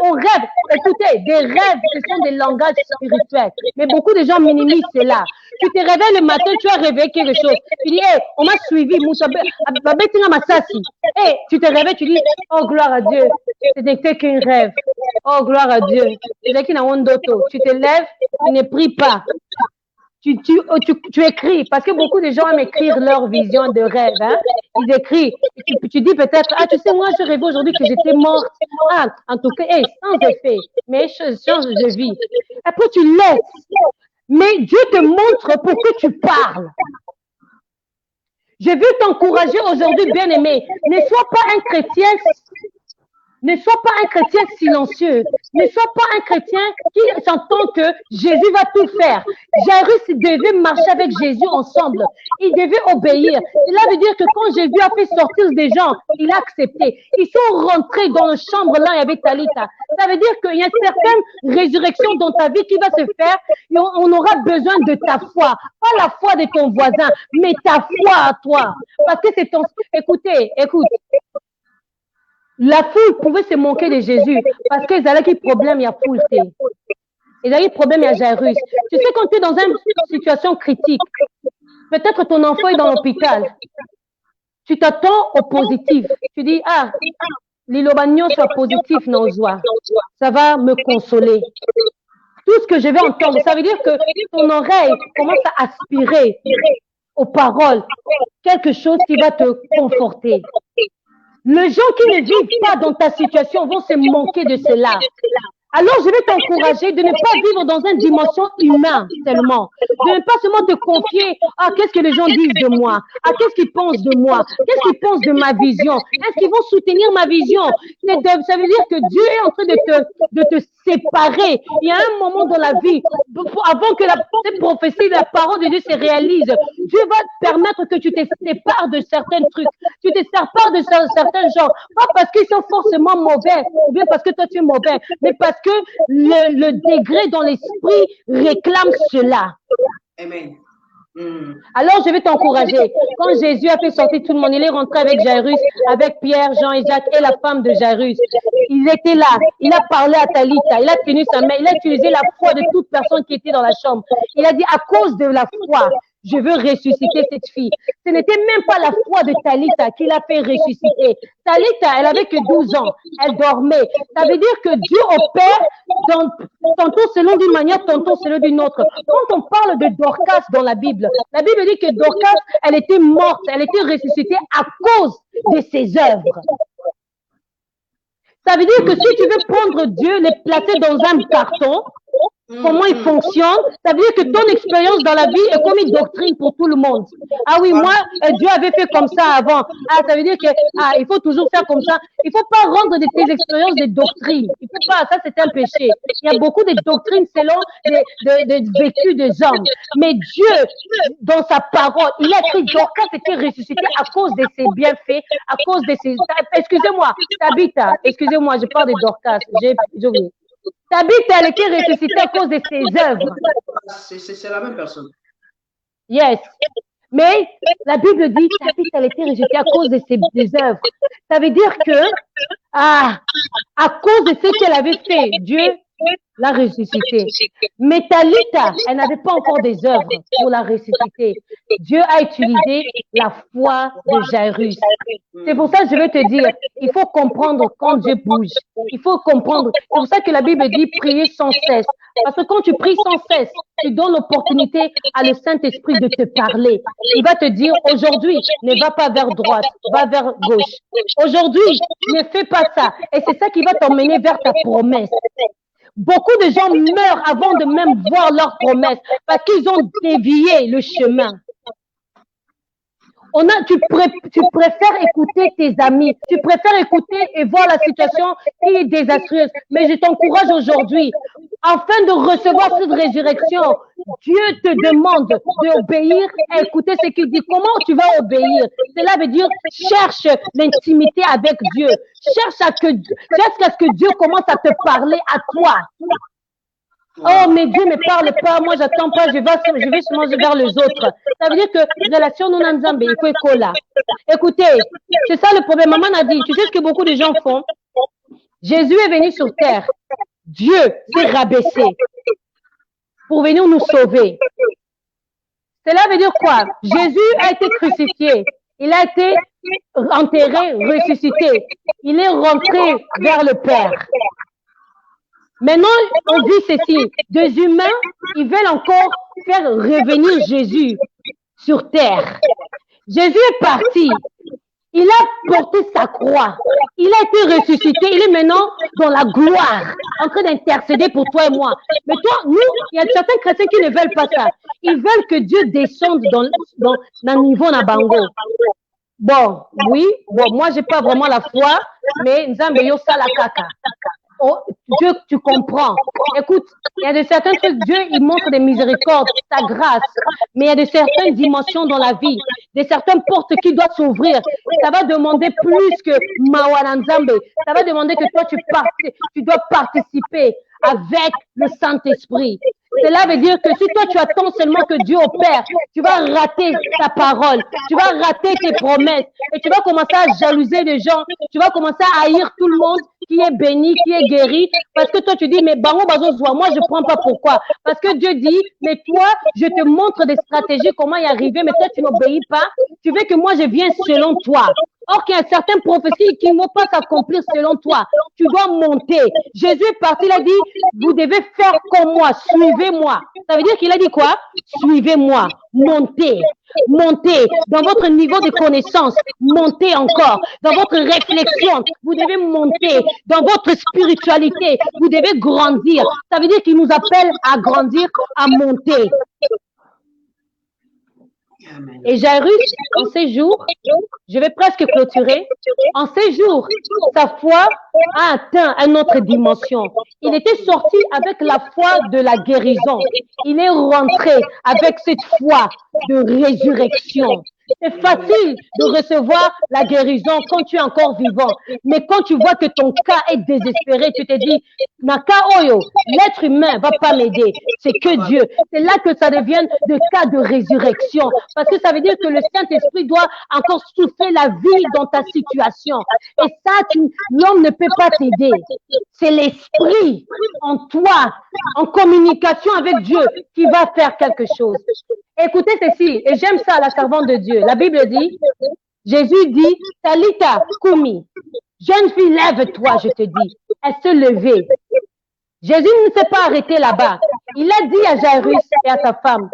On rêve. Écoutez, des rêves, ce sont des langages spirituels. Mais beaucoup de gens minimisent cela. Tu te réveilles le matin, tu as rêvé quelque chose. Tu dis, hey, on m'a suivi, hey, tu te réveilles, tu dis, oh, gloire à Dieu, ce n'était qu'un rêve. Oh, gloire à Dieu. Tu te lèves, tu ne pries pas. Tu écris, parce que beaucoup de gens aiment écrire leur vision de rêve. Hein? Ils écrivent. Tu dis peut-être, ah, tu sais, moi, je rêvais aujourd'hui que j'étais morte. Ah, en tout cas, hey, sans effet, mais je change de vie. Après, tu laisses. Mais Dieu te montre pour que tu parles. Je veux t'encourager aujourd'hui, bien-aimé. Ne sois pas un chrétien. Ne sois pas un chrétien silencieux. Ne sois pas un chrétien qui s'entend que Jésus va tout faire. Jairus devait marcher avec Jésus ensemble. Il devait obéir. Cela veut dire que quand Jésus a fait sortir des gens, il a accepté. Ils sont rentrés dans la chambre là, il y avait Talita. Ça veut dire qu'il y a une certaine résurrection dans ta vie qui va se faire et on aura besoin de ta foi. Pas la foi de ton voisin, mais ta foi à toi. Parce que c'est ton... Écoutez. La foule pouvait se moquer de Jésus parce qu'ils avaient quel problème, il y a foule. Ils avaient problème, il y a Jairus. Tu sais, quand tu es dans une situation critique, peut-être ton enfant est dans l'hôpital, tu t'attends au positif. Tu dis, ah, l'ilobagnon soit positif, non, joie. Ça va me consoler. Tout ce que je vais entendre, ça veut dire que ton oreille commence à aspirer aux paroles, quelque chose qui va te conforter. Les gens qui ne vivent pas dans ta situation vont se manquer de cela. Alors, je vais t'encourager de ne pas vivre dans une dimension humaine seulement. De ne pas seulement te confier à qu'est-ce que les gens disent de moi, à qu'est-ce qu'ils pensent de moi, qu'est-ce qu'ils pensent de ma vision. Est-ce qu'ils vont soutenir ma vision? Ça veut dire que Dieu est en train de te séparer. Il y a un moment dans la vie, avant que cette prophétie, la parole de Dieu se réalise, Dieu va te permettre que tu te sépares de certains trucs, tu te sépares de certains gens. Pas parce qu'ils sont forcément mauvais, ou bien parce que toi tu es mauvais, mais parce que le degré dans l'esprit réclame cela. Amen. Alors, je vais t'encourager. Quand Jésus a fait sortir tout le monde, il est rentré avec Jairus, avec Pierre, Jean et Jacques et la femme de Jairus. Il était là. Il a parlé à Talita. Il a tenu sa main. Il a utilisé la foi de toute personne qui était dans la chambre. Il a dit, à cause de la foi, je veux ressusciter cette fille. Ce n'était même pas la foi de Talitha qui l'a fait ressusciter. Talitha, elle avait que 12 ans. Elle dormait. Ça veut dire que Dieu opère tantôt selon d'une manière, tantôt selon d'une autre. Quand on parle de Dorcas dans la Bible dit que Dorcas, elle était morte, elle était ressuscitée à cause de ses œuvres. Ça veut dire que si tu veux prendre Dieu, le placer dans un carton, comment il fonctionne, ça veut dire que ton expérience dans la vie est comme une doctrine pour tout le monde. Ah oui, moi, Dieu avait fait comme ça avant. Ah, ça veut dire que il faut toujours faire comme ça. Il ne faut pas rendre de tes expériences des doctrines. Il faut pas, ça c'est un péché. Il y a beaucoup de doctrines selon des vécus des hommes. Mais Dieu, dans sa parole, il a écrit Dorcas était ressuscité à cause de ses bienfaits, à cause de ses... Excusez-moi, Tabitha, excusez-moi, je parle de Dorcas. J'ai oublié. Tabitha, elle était ressuscitée à cause de ses œuvres. C'est la même personne. Yes. Mais la Bible dit Tabitha, elle était ressuscitée à cause de ses œuvres. Ça veut dire que, à cause de ce qu'elle avait fait, Dieu l'a ressuscitée. Mais Talitha, elle n'avait pas encore des œuvres pour la ressusciter. Dieu a utilisé la foi de Jairus. C'est pour ça que je vais te dire, il faut comprendre quand Dieu bouge. Il faut comprendre. C'est pour ça que la Bible dit prier sans cesse. Parce que quand tu pries sans cesse, tu donnes l'opportunité à le Saint-Esprit de te parler. Il va te dire, aujourd'hui, ne va pas vers droite, va vers gauche. Aujourd'hui, ne fais pas ça. Et c'est ça qui va t'emmener vers ta promesse. Beaucoup de gens meurent avant de même voir leur promesse parce qu'ils ont dévié le chemin. Tu préfères écouter tes amis, tu préfères écouter et voir la situation qui est désastreuse. Mais je t'encourage aujourd'hui, afin de recevoir cette résurrection, Dieu te demande d'obéir et écouter ce qu'il dit. Comment tu vas obéir? Cela veut dire, cherche l'intimité avec Dieu. Cherche à ce que Dieu commence à te parler à toi. Oh, mais Dieu ne me parle pas, moi j'attends pas, je vais seulement vers les autres. Ça veut dire que relation non ensemble, il faut écouter là. Écoutez, c'est ça le problème. Maman a dit, tu sais ce que beaucoup de gens font? Jésus est venu sur terre. Dieu s'est rabaissé pour venir nous sauver. Cela veut dire quoi? Jésus a été crucifié. Il a été enterré, ressuscité. Il est rentré vers le Père. Maintenant, on dit ceci, des humains, ils veulent encore faire revenir Jésus sur terre. Jésus est parti, il a porté sa croix, il a été ressuscité, il est maintenant dans la gloire, en train d'intercéder pour toi et moi. Mais toi, nous, il y a certains chrétiens qui ne veulent pas ça. Ils veulent que Dieu descende dans le niveau Nabango. Bon, oui, moi, j'ai pas vraiment la foi, mais Nzambeyo Salakaka. Oh, Dieu, tu comprends. Écoute, il y a de certaines choses, Dieu, il montre des miséricordes, sa grâce, mais il y a de certaines dimensions dans la vie, de certaines portes qui doivent s'ouvrir. Ça va demander plus que Mawananzambe. Ça va demander que toi, tu dois participer avec le Saint-Esprit. Cela veut dire que si toi, tu attends seulement que Dieu opère, tu vas rater ta parole, tu vas rater tes promesses et tu vas commencer à jalouser les gens, tu vas commencer à haïr tout le monde qui est béni, qui est guéri, parce que toi, tu dis, mais bango bazo zoa, moi, je ne prends pas pourquoi. Parce que Dieu dit, mais toi, je te montre des stratégies, comment y arriver, mais toi, tu n'obéis pas. Tu veux que moi, je vienne selon toi. Or qu'il y a certaines prophéties qui ne vont pas s'accomplir selon toi. Tu dois monter. Jésus est parti, il a dit, vous devez faire comme moi, suivez-moi. Ça veut dire qu'il a dit quoi? Suivez-moi, montez. Montez dans votre niveau de connaissance, montez encore dans votre réflexion, vous devez monter dans votre spiritualité, vous devez grandir. Ça veut dire qu'il nous appelle à grandir, à monter. Et Jairus, en ces jours, je vais presque clôturer, en ces jours, sa foi a atteint une autre dimension. Il était sorti avec la foi de la guérison. Il est rentré avec cette foi de résurrection. C'est facile de recevoir la guérison quand tu es encore vivant. Mais quand tu vois que ton cas est désespéré, tu te dis, Naka Oyo, l'être humain va pas m'aider. C'est que Dieu. C'est là que ça devient le cas de résurrection. Parce que ça veut dire que le Saint-Esprit doit encore souffler la vie dans ta situation. Et ça, l'homme ne peut pas t'aider. C'est l'Esprit en toi, en communication avec Dieu, qui va faire quelque chose. Écoutez ceci, et j'aime ça, la servante de Dieu. La Bible dit, Jésus dit, Talita Kumi, jeune fille, lève-toi, je te dis. Elle se levait. Jésus ne s'est pas arrêté là-bas. Il a dit à Jairus et à sa femme,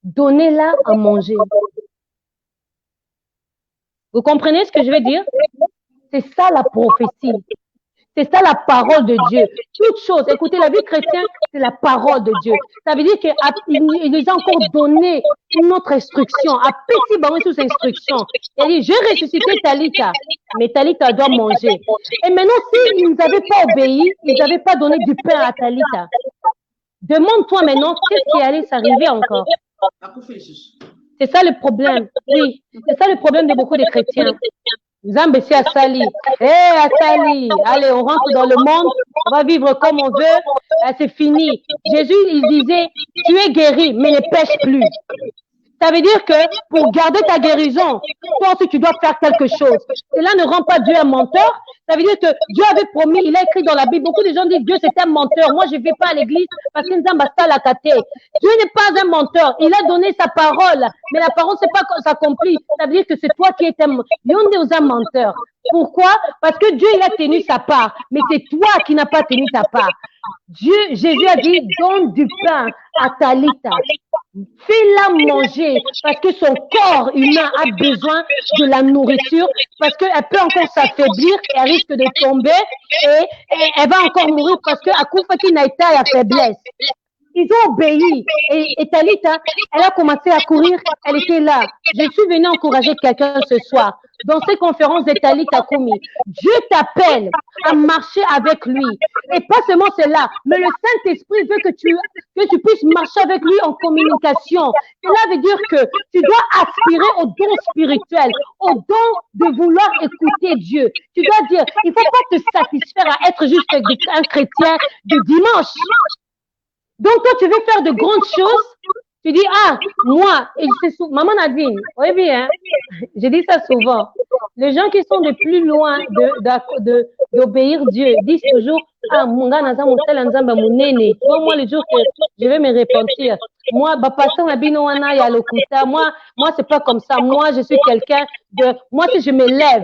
donnez-la à manger. Vous comprenez ce que je veux dire? C'est ça la prophétie. C'est ça la parole de Dieu. Toute chose, écoutez, la vie chrétienne, c'est la parole de Dieu. Ça veut dire qu'il nous a encore donné une autre instruction. À petit baron sous instruction. Il a dit, je vais ressusciter Talita, mais Talita doit manger. Et maintenant, s'ils ne nous avaient pas obéi, ils n'avaient pas donné du pain à Talita. Demande-toi maintenant, qu'est-ce qui allait s'arriver encore? C'est ça le problème. Oui, c'est ça le problème de beaucoup de chrétiens. Zambessi à Sali. À Sali. Allez, on rentre dans le monde, on va vivre comme on veut, c'est fini. Jésus, il disait, tu es guéri, mais ne pêche plus. Ça veut dire que pour garder ta guérison, toi aussi tu dois faire quelque chose. Cela ne rend pas Dieu un menteur. Ça veut dire que Dieu avait promis, il a écrit dans la Bible, beaucoup de gens disent Dieu c'est un menteur. Moi je ne vais pas à l'église parce que Nzambasta l'a caté. Dieu n'est pas un menteur. Il a donné sa parole, mais la parole c'est pas s'accomplit. Ça veut dire que c'est toi qui es un menteur. Pourquoi? Parce que Dieu il a tenu sa part, mais c'est toi qui n'as pas tenu ta part. Jésus a dit donne du pain à Talita. Fais-la manger parce que son corps humain a besoin de la nourriture parce qu'elle peut encore s'affaiblir et elle risque de tomber et elle va encore mourir parce qu'à Koufaki Naïta, il y a faiblesse. Ils ont obéi et Talita, elle a commencé à courir, elle était là. Je suis venue encourager quelqu'un ce soir. Dans ces conférences de Talita Kumi, Dieu t'appelle à marcher avec lui. Et pas seulement cela, mais le Saint-Esprit veut que tu puisses marcher avec lui en communication. Cela veut dire que tu dois aspirer au don spirituel, au don de vouloir écouter Dieu. Tu dois dire, il ne faut pas te satisfaire à être juste un chrétien de dimanche. Donc, toi, tu veux faire de grandes choses, tu dis, moi, et maman Nadine, oui bien, je dis ça souvent, les gens qui sont de plus loin d'obéir Dieu disent toujours, moi, le jour que je vais me repentir, moi, moi, c'est pas comme ça, moi, je suis quelqu'un moi, si je me lève,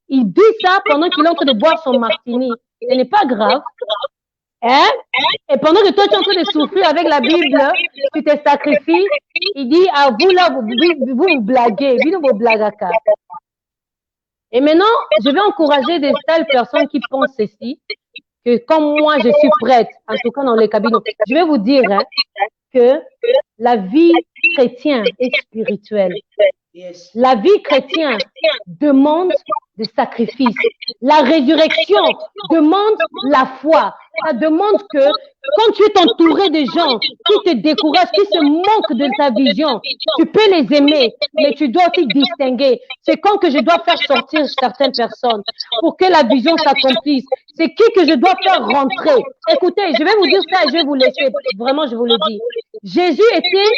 il dit ça pendant qu'il est en train de boire son martini, ce n'est pas grave. Et pendant que toi tu es en train de souffrir avec la Bible, tu te sacrifies, il dit vous là, vous blaguez, vous blaguez. Et maintenant, je vais encourager des telles personnes qui pensent ceci, que comme moi je suis prête, en tout cas dans les cabinets, je vais vous dire que la vie chrétienne est spirituelle. La vie chrétienne demande des sacrifices. La résurrection demande la foi. Ça demande que quand tu es entouré de gens qui te découragent, qui se moquent de ta vision, tu peux les aimer, mais tu dois aussi distinguer. C'est quand que je dois faire sortir certaines personnes pour que la vision s'accomplisse. C'est qui que je dois faire rentrer. Écoutez, je vais vous dire ça et je vais vous laisser. Vraiment, je vous le dis. Jésus était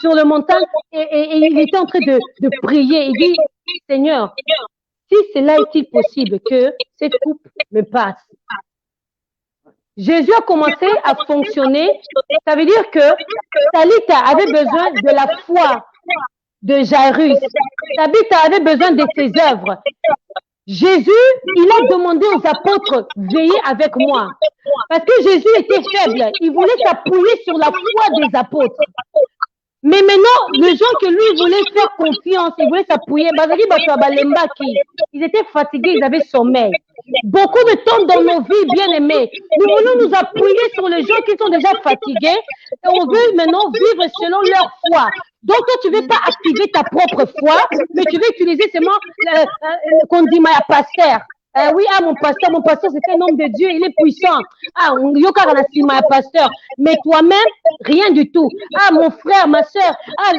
sur le montagne et il était en train de prier. Il dit, Seigneur, si cela est-il possible que cette coupe me passe. Jésus a commencé à fonctionner. Ça veut dire que Talita avait besoin de la foi de Jairus. Talita avait besoin de ses œuvres. Jésus, il a demandé aux apôtres, veillez avec moi. Parce que Jésus était faible. Il voulait s'appuyer sur la foi des apôtres. Mais maintenant, les gens que lui voulait faire confiance, ils voulaient s'appuyer. Ils étaient fatigués, ils avaient sommeil. Beaucoup de temps dans nos vies, bien aimés, nous voulons nous appuyer sur les gens qui sont déjà fatigués et on veut maintenant vivre selon leur foi. Donc, toi, tu ne veux pas activer ta propre foi, mais tu veux utiliser seulement qu'on dit ma pasteur. Oui, mon pasteur, c'est un homme de Dieu, il est puissant. Pasteur. Mais toi-même, rien du tout. Mon frère, ma soeur,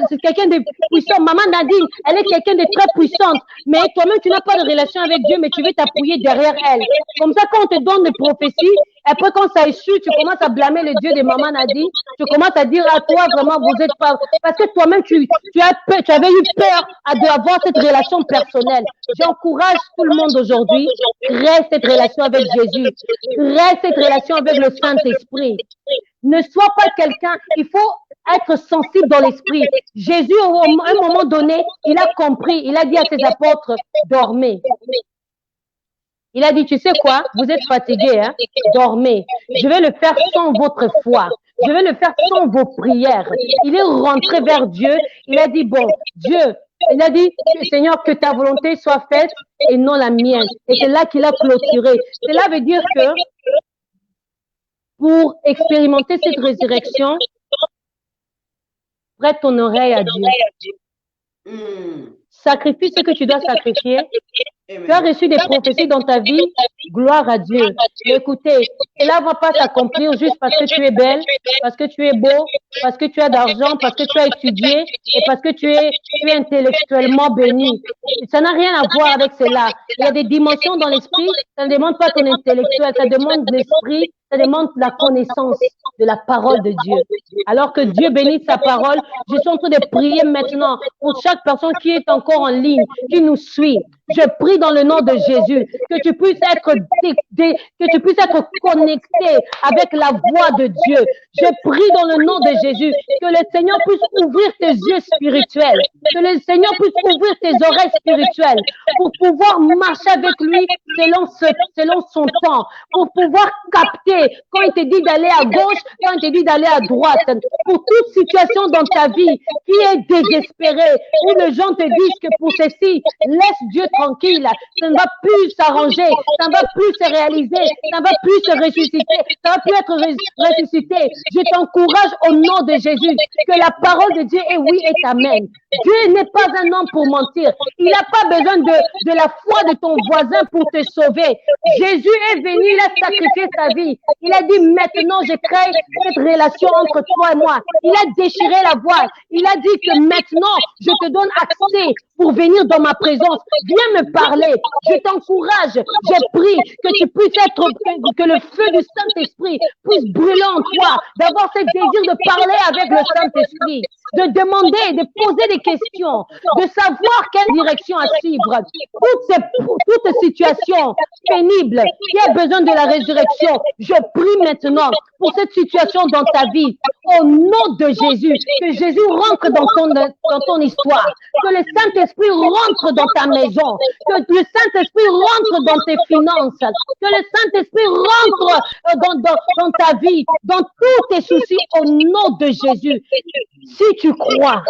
c'est quelqu'un de puissant. Maman Nadine, elle est quelqu'un de très puissante. Mais toi-même, tu n'as pas de relation avec Dieu, mais tu veux t'appuyer derrière elle. Comme ça, quand on te donne des prophéties, après, quand ça échoue, tu commences à blâmer le Dieu de Maman Nadine. Tu commences à dire à toi, vraiment, vous n'êtes pas. Parce que toi-même, tu avais eu peur d'avoir cette relation personnelle. J'encourage tout le monde aujourd'hui. Reste cette relation avec Jésus. Reste cette relation avec le Saint-Esprit. Ne sois pas quelqu'un, il faut être sensible dans l'esprit. Jésus, à un moment donné, il a compris, il a dit à ses apôtres, dormez. Il a dit, tu sais quoi, vous êtes fatigués, hein? Dormez. Je vais le faire sans votre foi. Je vais le faire sans vos prières. Il est rentré vers Dieu. Il a dit, bon, Dieu, il a dit, Seigneur, que ta volonté soit faite et non la mienne. Et c'est là qu'il a clôturé. Cela veut dire que pour expérimenter cette résurrection, prête ton oreille à Dieu. Sacrifie ce que tu dois sacrifier. Tu as reçu des prophéties dans ta vie, gloire à Dieu. Mais écoutez, cela ne va pas s'accomplir juste parce que tu es belle, parce que tu es beau, parce que tu as d'argent, parce que tu as étudié et parce que tu es intellectuellement béni. Ça n'a rien à voir avec cela. Il y a des dimensions dans l'esprit, ça ne demande pas ton intellectuel, ça demande l'esprit, ça demande la connaissance de la parole de Dieu. Alors que Dieu bénisse sa parole, je suis en train de prier maintenant pour chaque personne qui est encore en ligne, qui nous suit. Je prie dans le nom de Jésus que tu puisses être connecté avec la voix de Dieu. Je prie dans le nom de Jésus que le Seigneur puisse ouvrir tes yeux spirituels, que le Seigneur puisse ouvrir tes oreilles spirituelles pour pouvoir marcher avec lui selon son temps, pour pouvoir capter quand il te dit d'aller à gauche, quand il te dit d'aller à droite, pour toute situation dans ta vie qui est désespérée, où les gens te disent que pour ceci, laisse Dieu tranquille, ça ne va plus s'arranger, ça ne va plus se réaliser, ça ne va plus se ressusciter, ça ne va plus être ressuscité. Je t'encourage au nom de Jésus que la parole de Dieu est oui et amen. Dieu n'est pas un homme pour mentir. Il n'a pas besoin de la foi de ton voisin pour te sauver. Jésus est venu, il a sacrifié sa vie. Il a dit maintenant je crée cette relation entre toi et moi. Il a déchiré la voile. Il a dit que maintenant je te donne accès pour venir dans ma présence. Viens me parler. Je t'encourage. Je prie que tu puisses que le feu du Saint-Esprit puisse brûler en toi, d'avoir ce désir de parler avec le Saint-Esprit, de demander, de poser des questions, de savoir quelle direction à suivre. Toute situation pénible qui a besoin de la résurrection, je prie maintenant pour cette situation dans ta vie, au nom de Jésus, que Jésus rentre dans ton histoire, que le Saint-Esprit rentre dans ta maison, que le Saint-Esprit rentre dans tes finances, que le Saint-Esprit rentre dans ta vie, dans tous tes soucis, au nom de Jésus. Si tu crois,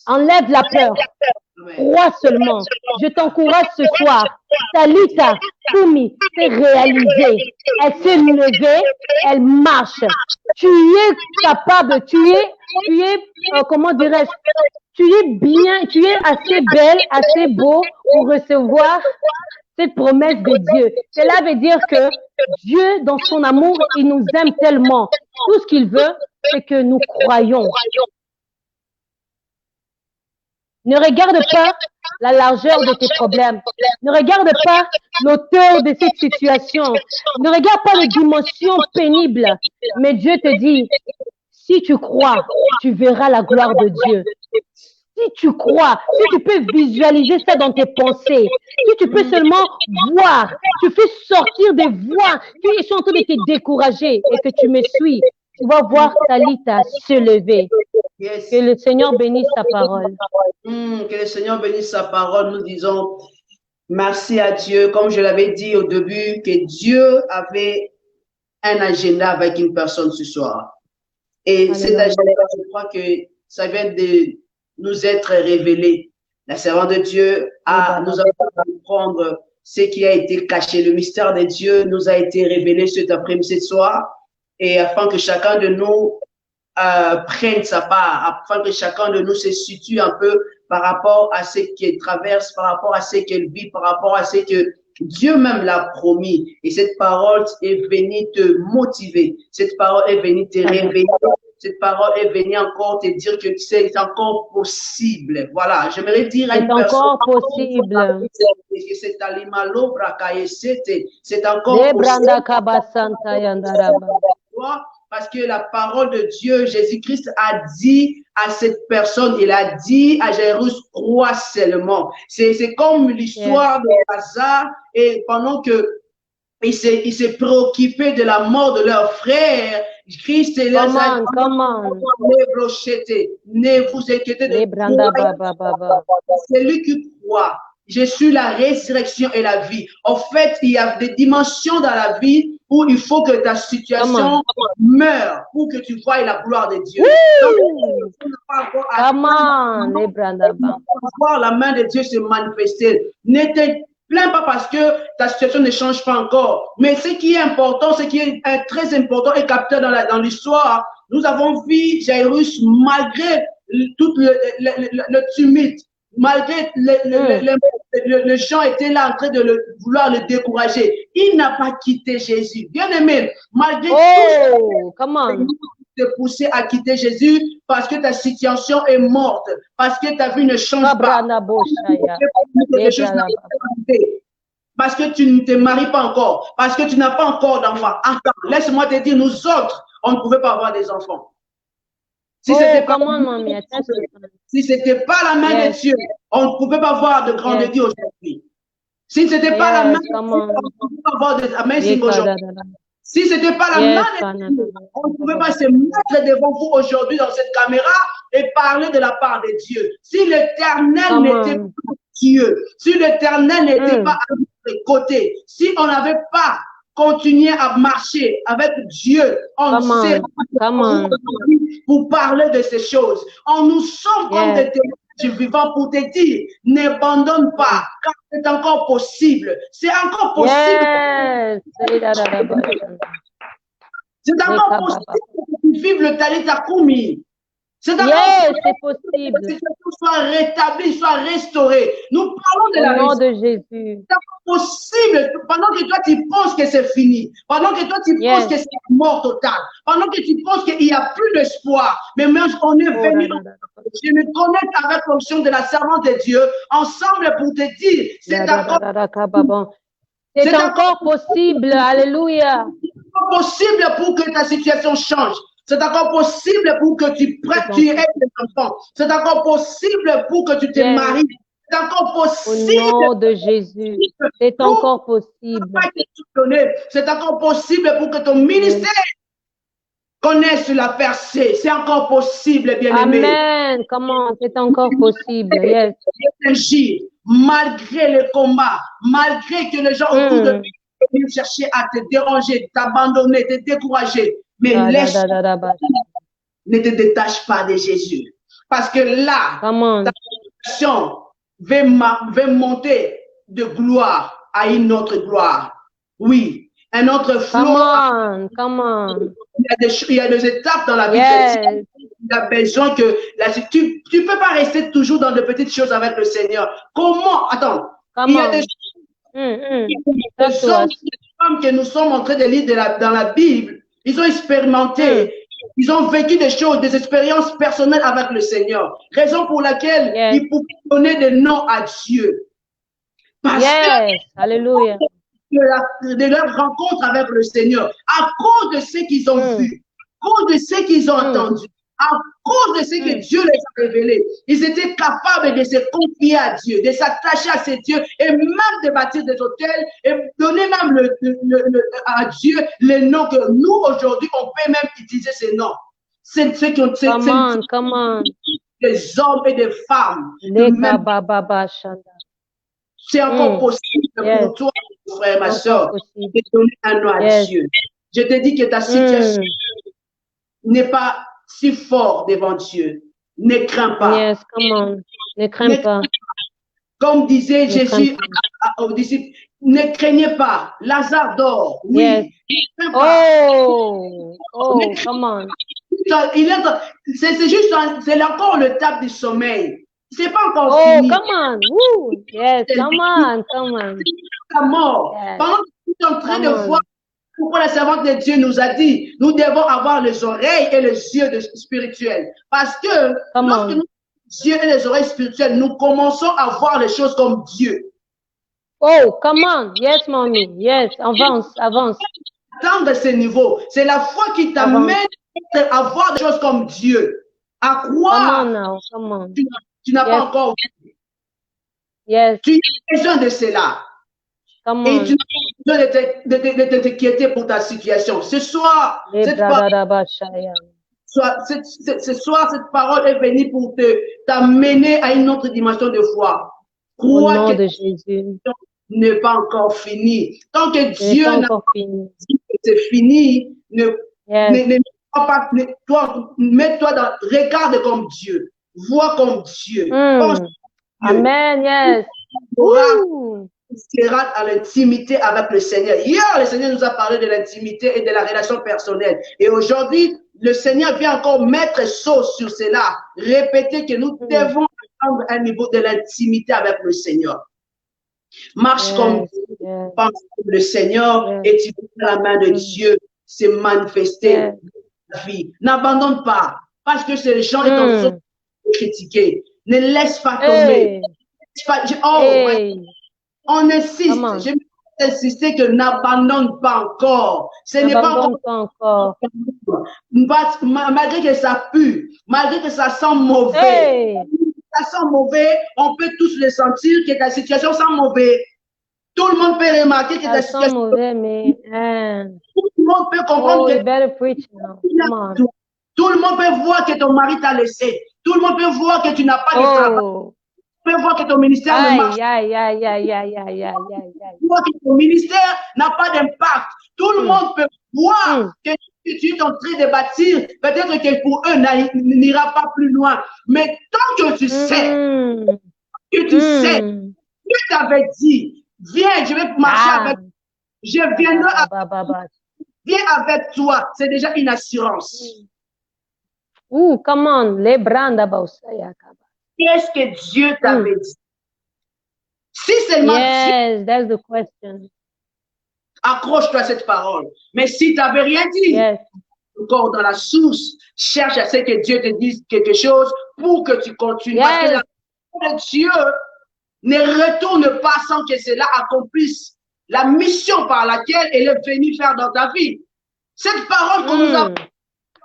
enlève la peur. Crois seulement. Je t'encourage ce soir. Talita Kumi s'est réalisée. Elle s'est levée, elle marche. Tu es capable, tu es, comment dirais-je, tu es bien, tu es assez belle, assez beau pour recevoir cette promesse de Dieu. Cela veut dire que Dieu, dans son amour, il nous aime tellement. Tout ce qu'il veut, c'est que nous croyons. Ne regarde pas la largeur de tes problèmes. Ne regarde pas l'auteur de cette situation. Ne regarde pas les dimensions pénibles. Mais Dieu te dit, si tu crois, tu verras la gloire de Dieu. Si tu crois, si tu peux visualiser ça dans tes pensées, si tu peux seulement voir, tu fais sortir des voix qui sont en train de te décourager et que tu me suis, tu vas voir Talita se lever. Yes. Que le Seigneur bénisse sa parole. Que le Seigneur bénisse sa parole. Nous disons merci à Dieu. Comme je l'avais dit au début, que Dieu avait un agenda avec une personne ce soir. Et cet agenda, je crois que ça vient de nous être révélé. La servante de Dieu nous a fait comprendre ce qui a été caché. Le mystère de Dieu nous a été révélé cet après-midi, ce soir. Et afin que chacun de nous prenne sa part, afin que chacun de nous se situe un peu par rapport à ce qu'il traverse, par rapport à ce qu'elle vit, par rapport à ce que Dieu même l'a promis. Et cette parole est venue te motiver. Cette parole est venue te réveiller. Cette parole est venue encore te dire que c'est encore possible. Voilà, j'aimerais dire à une personne. C'est encore possible. C'est encore possible. Parce que la parole de Dieu, Jésus-Christ a dit à cette personne, il a dit à Jairus, crois seulement. C'est comme l'histoire de Lazare, et pendant que il s'est préoccupé de la mort de leur frère, Christ est là. Come on. Ne vous inquiétez de rien. C'est lui qui croit. Je suis la résurrection et la vie. En fait, il y a des dimensions dans la vie où il faut que ta situation meure pour que tu voies la gloire de Dieu. Voir la main de Dieu se manifester. Ne te plains pas parce que ta situation ne change pas encore. Mais ce qui est important, ce qui est très important et capté dans l'histoire, nous avons vu Jairus malgré tout le tumulte. Malgré les gens étaient là en train de vouloir le décourager. Il n'a pas quitté Jésus. Bien aimé, malgré tout, te pousser à quitter Jésus parce que ta situation est morte, parce que ta vie ne change pas. Parce que tu ne te maries pas encore, parce que tu n'as pas encore d'enfant. Attends, laisse-moi te dire, nous autres, on ne pouvait pas avoir des enfants. Si c'était pas la main de Dieu, on ne pouvait pas voir de grande vie aujourd'hui. Si ce n'était pas la main de Dieu, on ne pouvait pas avoir de amazing aujourd'hui. Si ce n'était pas la main de Dieu, on ne pouvait pas se mettre devant vous aujourd'hui dans cette caméra et parler de la part de Dieu. Si l'Éternel n'était pas Dieu, si l'Éternel n'était pas à notre côté, si on n'avait pas continuer à marcher avec Dieu, on sait pour parler de ces choses. On nous sommes comme des témoins vivants pour te dire, n'abandonne pas, car c'est encore possible. C'est encore possible. C'est encore possible que tu vives le Talita Kumi. C'est possible. Que tout soit rétabli, soit restauré. Nous parlons de la nom de Jésus. C'est possible. Pendant que toi, tu penses que c'est fini. Pendant que toi, tu penses que c'est mort totale. Pendant que tu penses qu'il n'y a plus d'espoir. Mais même on est venu. Je me connecte avec l'onction de la servante de Dieu. Ensemble pour te dire. C'est encore possible. Alléluia. C'est possible pour que ta situation change. C'est encore possible pour que tu aies des enfants. C'est encore possible pour que tu te maries. C'est encore possible. Au nom de Jésus. C'est encore possible. C'est encore possible pour que ton ministère connaisse la percée. C'est encore possible, bien-aimé. Amen. Comment? C'est encore possible. Yes. Malgré le combat, malgré que les gens autour de toi viennent chercher à te déranger, t'abandonner, te décourager. Mais ne te détache pas de Jésus. Parce que là, ta situation va monter de gloire à une autre gloire. Oui, un autre flot. Il y a des étapes dans la vie. Il a besoin que tu ne peux pas rester toujours dans de petites choses avec le Seigneur. Comment? Attends. Il y a des hommes, des femmes que nous sommes en train de lire dans la Bible. Ils ont expérimenté, ils ont vécu des choses, des expériences personnelles avec le Seigneur. Raison pour laquelle ils pouvaient donner des noms à Dieu. Parce que Alléluia. De leur rencontre avec le Seigneur, à cause de ce qu'ils ont vu, à cause de ce qu'ils ont entendu, à cause de ce que Dieu les a révélés, ils étaient capables de se confier à Dieu, de s'attacher à ces dieux et même de bâtir des hôtels et donner même à Dieu les noms que nous, aujourd'hui, on peut même utiliser ces noms. C'est ceux qui ont des hommes et des femmes. C'est encore possible pour toi, frère, ma soeur, de donner un nom à Dieu. Je te dis que ta situation n'est pas si forte devant Dieu. Ne crains pas. Ne crains pas. Comme disait Jésus aux disciples, ne craignez pas. Lazare dort. Oui. C'est juste, c'est encore le tape du sommeil. C'est pas encore fini. La mort. Pendant que tu es en train de voir pourquoi la servante de Dieu nous a dit, nous devons avoir les oreilles et les yeux spirituels. Parce que lorsque nous avons les yeux et les oreilles spirituelles, nous commençons à voir les choses comme Dieu. Oh, come on. Yes, mommy. Yes, avance. Atteindre ce niveau, c'est la foi qui t'amène à voir des choses comme Dieu. À croire. Come on. Tu n'as pas encore vu. Tu as besoin de cela. Et tu n'as pas de t'inquiéter pour ta situation. Ce soir, cette parole est venue pour t'amener à une autre dimension de foi. Crois que Jésus n'est pas encore fini. Tant que Dieu n'a pas dit que c'est fini, mets-toi regarde comme Dieu, vois comme Dieu. Amen, yes. Sera à l'intimité avec le Seigneur. Hier, le Seigneur nous a parlé de l'intimité et de la relation personnelle. Et aujourd'hui, le Seigneur vient encore mettre sauce sur cela, répéter que nous devons atteindre un niveau de l'intimité avec le Seigneur. Marche comme Dieu, pense comme le Seigneur et tu vois la main de Dieu se manifester dans ta vie. N'abandonne pas, parce que ces gens qui t'ont critiqué. Ne laisse pas tomber. On insiste. Je vais insister que n'abandonne pas encore. Ce n'est pas encore. Malgré que ça pue, malgré que ça sent mauvais. Ça sent mauvais, on peut tous le sentir que ta situation sent mauvais. Tout le monde peut remarquer que ta situation sent mauvais, mais tout le monde peut comprendre que tout le monde peut voir que ton mari t'a laissé. Tout le monde peut voir que tu n'as pas de travail. Tu peux voir que ton ministère ne marche pas. Tu vois que ton ministère n'a pas d'impact. Tout le monde peut voir que tu es en train de bâtir. Peut-être que pour eux, n'ira pas plus loin. Mais tant que tu sais, Dieu t'avait dit, viens, je vais marcher avec toi. Je viens avec toi. C'est déjà une assurance. Come on. Qu'est-ce que Dieu t'avait dit? Si seulement Dieu, that's the question. Accroche-toi à cette parole. Mais si tu n'avais rien dit, encore dans la source, cherche à ce que Dieu te dise quelque chose pour que tu continues. Parce que la parole de Dieu ne retourne pas sans que cela accomplisse la mission par laquelle elle est venue faire dans ta vie. Cette parole qu'on nous a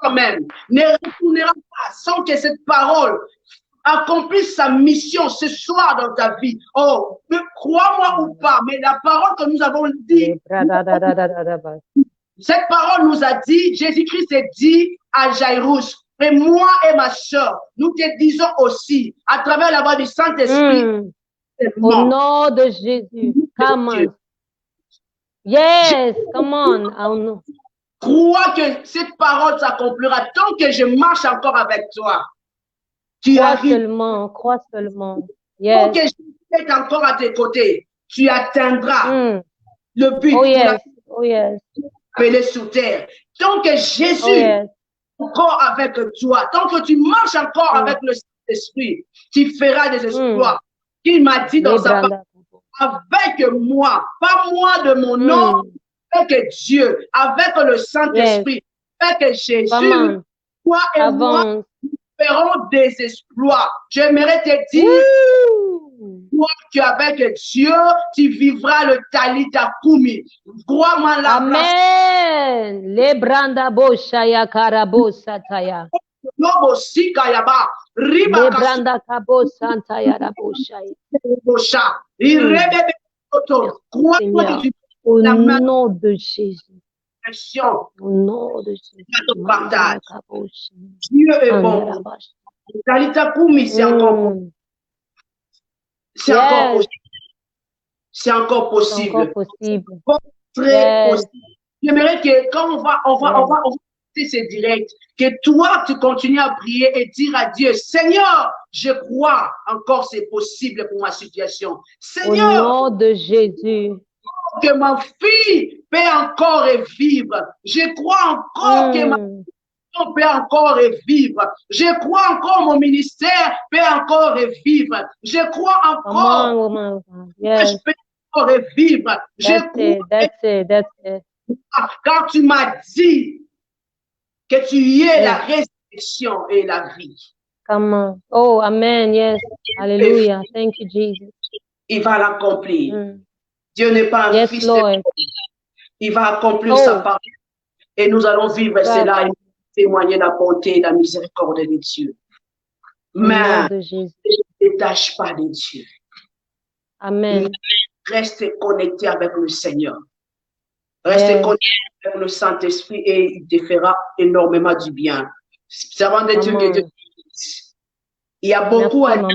quand même ne retournera pas sans que cette parole accomplisse sa mission ce soir dans ta vie. Oh, crois-moi ou pas, mais la parole que nous avons dit, cette parole nous a dit, Jésus-Christ a dit à Jairus, et moi et ma soeur, nous te disons aussi, à travers la voix du Saint-Esprit, au nom de Jésus, come on. Yes, come on. Crois que cette parole s'accomplira tant que je marche encore avec toi. Crois seulement. Yes. Tant que je suis encore à tes côtés, tu atteindras le but. Appelé sous terre. Tant que Jésus est encore avec toi, tant que tu marches encore avec le Saint-Esprit, tu feras des exploits. Il m'a dit dans sa parole, avec moi, pas moi de mon nom, avec Dieu, avec le Saint-Esprit, avec Jésus, toi et moi, ferons des exploits. J'aimerais te dire, toi qui avec Dieu, tu vivras le Talita Kumi. Crois-moi là. Amen. Le branda boshaya karabo sataya. Lobo sikayaba. Le branda kabo santaya raboshaya. Bosha. Irebebe toto. Crois-moi que tu au nom de Jésus. Au nom de Jésus. Dieu est bon. Talita Kumi, c'est encore bon. C'est encore possible. C'est encore possible. Très possible. J'aimerais que quand on va c'est direct, que toi, tu continues à prier et dire à Dieu, Seigneur, je crois encore c'est possible pour ma situation. Seigneur, au nom de Jésus. Que ma fille peut encore vivre. Je crois encore que ma fille peut encore vivre. Je crois encore mon ministère peut encore vivre. Je crois encore que je peux encore vivre. That's it. Quand tu m'as dit que tu y es la résurrection et la vie. Come on. Oh, amen. Yes. Hallelujah. Thank you, Jesus. Il va l'accomplir. Dieu n'est pas un fils de... Il va accomplir sa parole. Et nous allons vivre cela et témoigner la bonté et la miséricorde de Dieu. Mais ne détache pas de Dieu. Amen. Reste connecté avec le Seigneur. Restez connectés avec le Saint-Esprit et il te fera énormément du bien. Servant de Dieu, que Dieu bénisse. Il y a beaucoup à dire,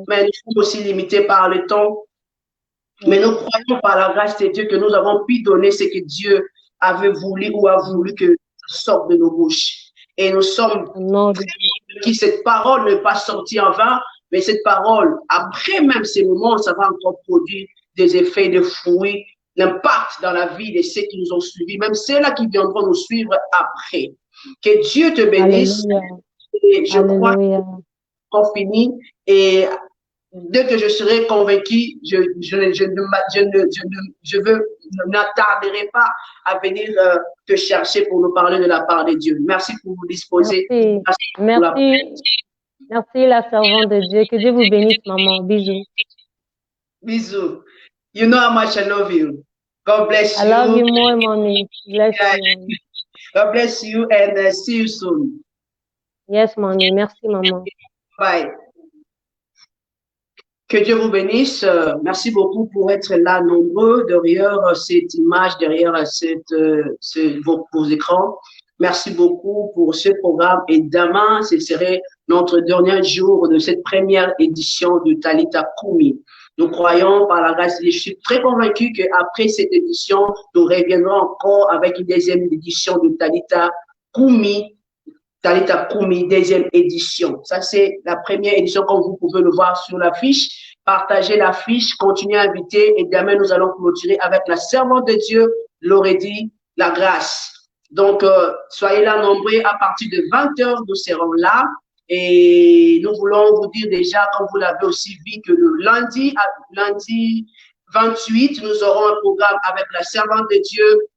mais nous sommes aussi limités par le temps. Mais nous croyons par la grâce de Dieu que nous avons pu donner ce que Dieu avait voulu ou a voulu que sorte de nos bouches. Et nous sommes qui cette parole n'est pas sortie en vain, mais cette parole, après même ces moments, ça va encore produire des effets, de fruits, l'impact dans la vie de ceux qui nous ont suivis, même ceux-là qui viendront nous suivre après. Que Dieu te bénisse. Et je crois qu'on finit. Et dès que je serai convaincu, je n'attarderai pas à venir te chercher pour nous parler de la part de Dieu. Merci pour vous disposer. Merci la servante de Dieu. Que Dieu vous bénisse, maman. Bisous. Bisous. You know how much I love you. God bless you. I love you more, mommy. Bless you. God bless you and see you soon. Yes, mommy. Merci, maman. Bye. Que Dieu vous bénisse. Merci beaucoup pour être là nombreux derrière cette image, derrière vos écrans. Merci beaucoup pour ce programme. Et demain, ce serait notre dernier jour de cette première édition de Talitha Kumi. Nous croyons par la grâce de Dieu. Je suis très convaincu qu'après cette édition, nous reviendrons encore avec une deuxième édition de Talitha Kumi. Talitha Kumi, deuxième édition. Ça, c'est la première édition, comme vous pouvez le voir sur l'affiche. Partagez l'affiche, continuez à inviter et demain, nous allons clôturer avec la servante de Dieu, Lorédie, la grâce. Donc, soyez là nombreux à partir de 20h, nous serons là. Et nous voulons vous dire déjà, comme vous l'avez aussi vu, que le lundi 28, nous aurons un programme avec la servante de Dieu,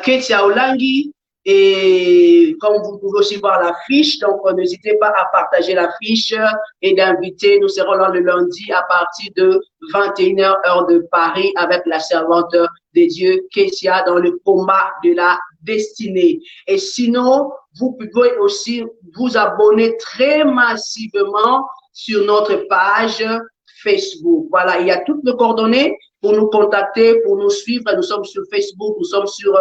Ketia Olangi. Et comme vous pouvez aussi voir l'affiche, donc n'hésitez pas à partager l'affiche et d'inviter. Nous serons là le lundi à partir de 21h heure de Paris avec la servante de Dieu, Ketia, dans le combat de la destinée. Et sinon, vous pouvez aussi vous abonner très massivement sur notre page Facebook. Voilà, il y a toutes les coordonnées pour nous contacter, pour nous suivre. Nous sommes sur Facebook, nous sommes sur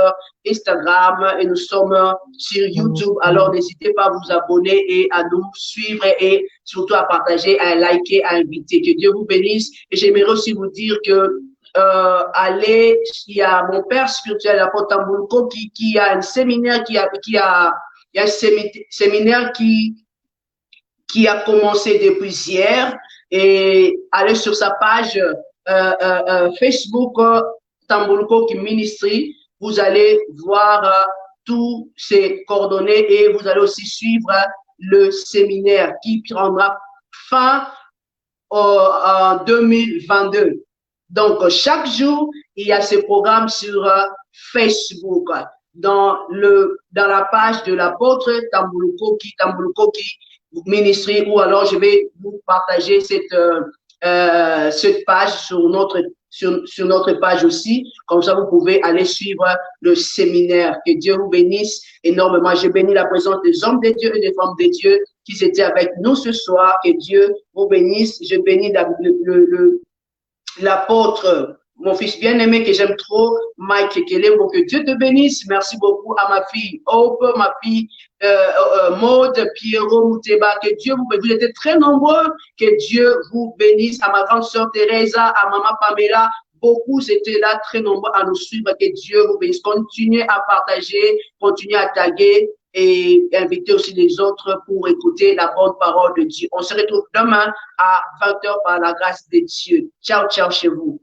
Instagram et nous sommes sur YouTube. Alors, n'hésitez pas à vous abonner et à nous suivre et surtout à partager, à liker, à inviter. Que Dieu vous bénisse. Et j'aimerais aussi vous dire que il y a mon père spirituel, l'apôtre Tambulko, qui a un séminaire, il y a un séminaire qui a commencé depuis hier. Et allez sur sa page Facebook Tambulko Ministry, vous allez voir tous ces coordonnées et vous allez aussi suivre le séminaire qui prendra fin en 2022. Donc, chaque jour, il y a ce programme sur Facebook, dans la page de l'apôtre Tambulko Ministry, ou alors je vais vous partager cette page sur notre page aussi. Comme ça, vous pouvez aller suivre le séminaire. Que Dieu vous bénisse énormément. Je bénis la présence des hommes de Dieu et des femmes de Dieu qui étaient avec nous ce soir. Que Dieu vous bénisse. Je bénis l'apôtre, mon fils bien-aimé que j'aime trop, Mike Kekelembo. Que Dieu te bénisse. Merci beaucoup à ma fille Hope, ma fille Maud, Pierrot, Mouteba. Que Dieu vous bénisse. Vous êtes très nombreux. Que Dieu vous bénisse. À ma grande sœur Teresa, à maman Pamela. Beaucoup étaient là, très nombreux à nous suivre. Que Dieu vous bénisse. Continuez à partager, continuez à taguer et inviter aussi les autres pour écouter la bonne parole de Dieu. On se retrouve demain à 20h par la grâce de Dieu. Ciao, ciao chez vous.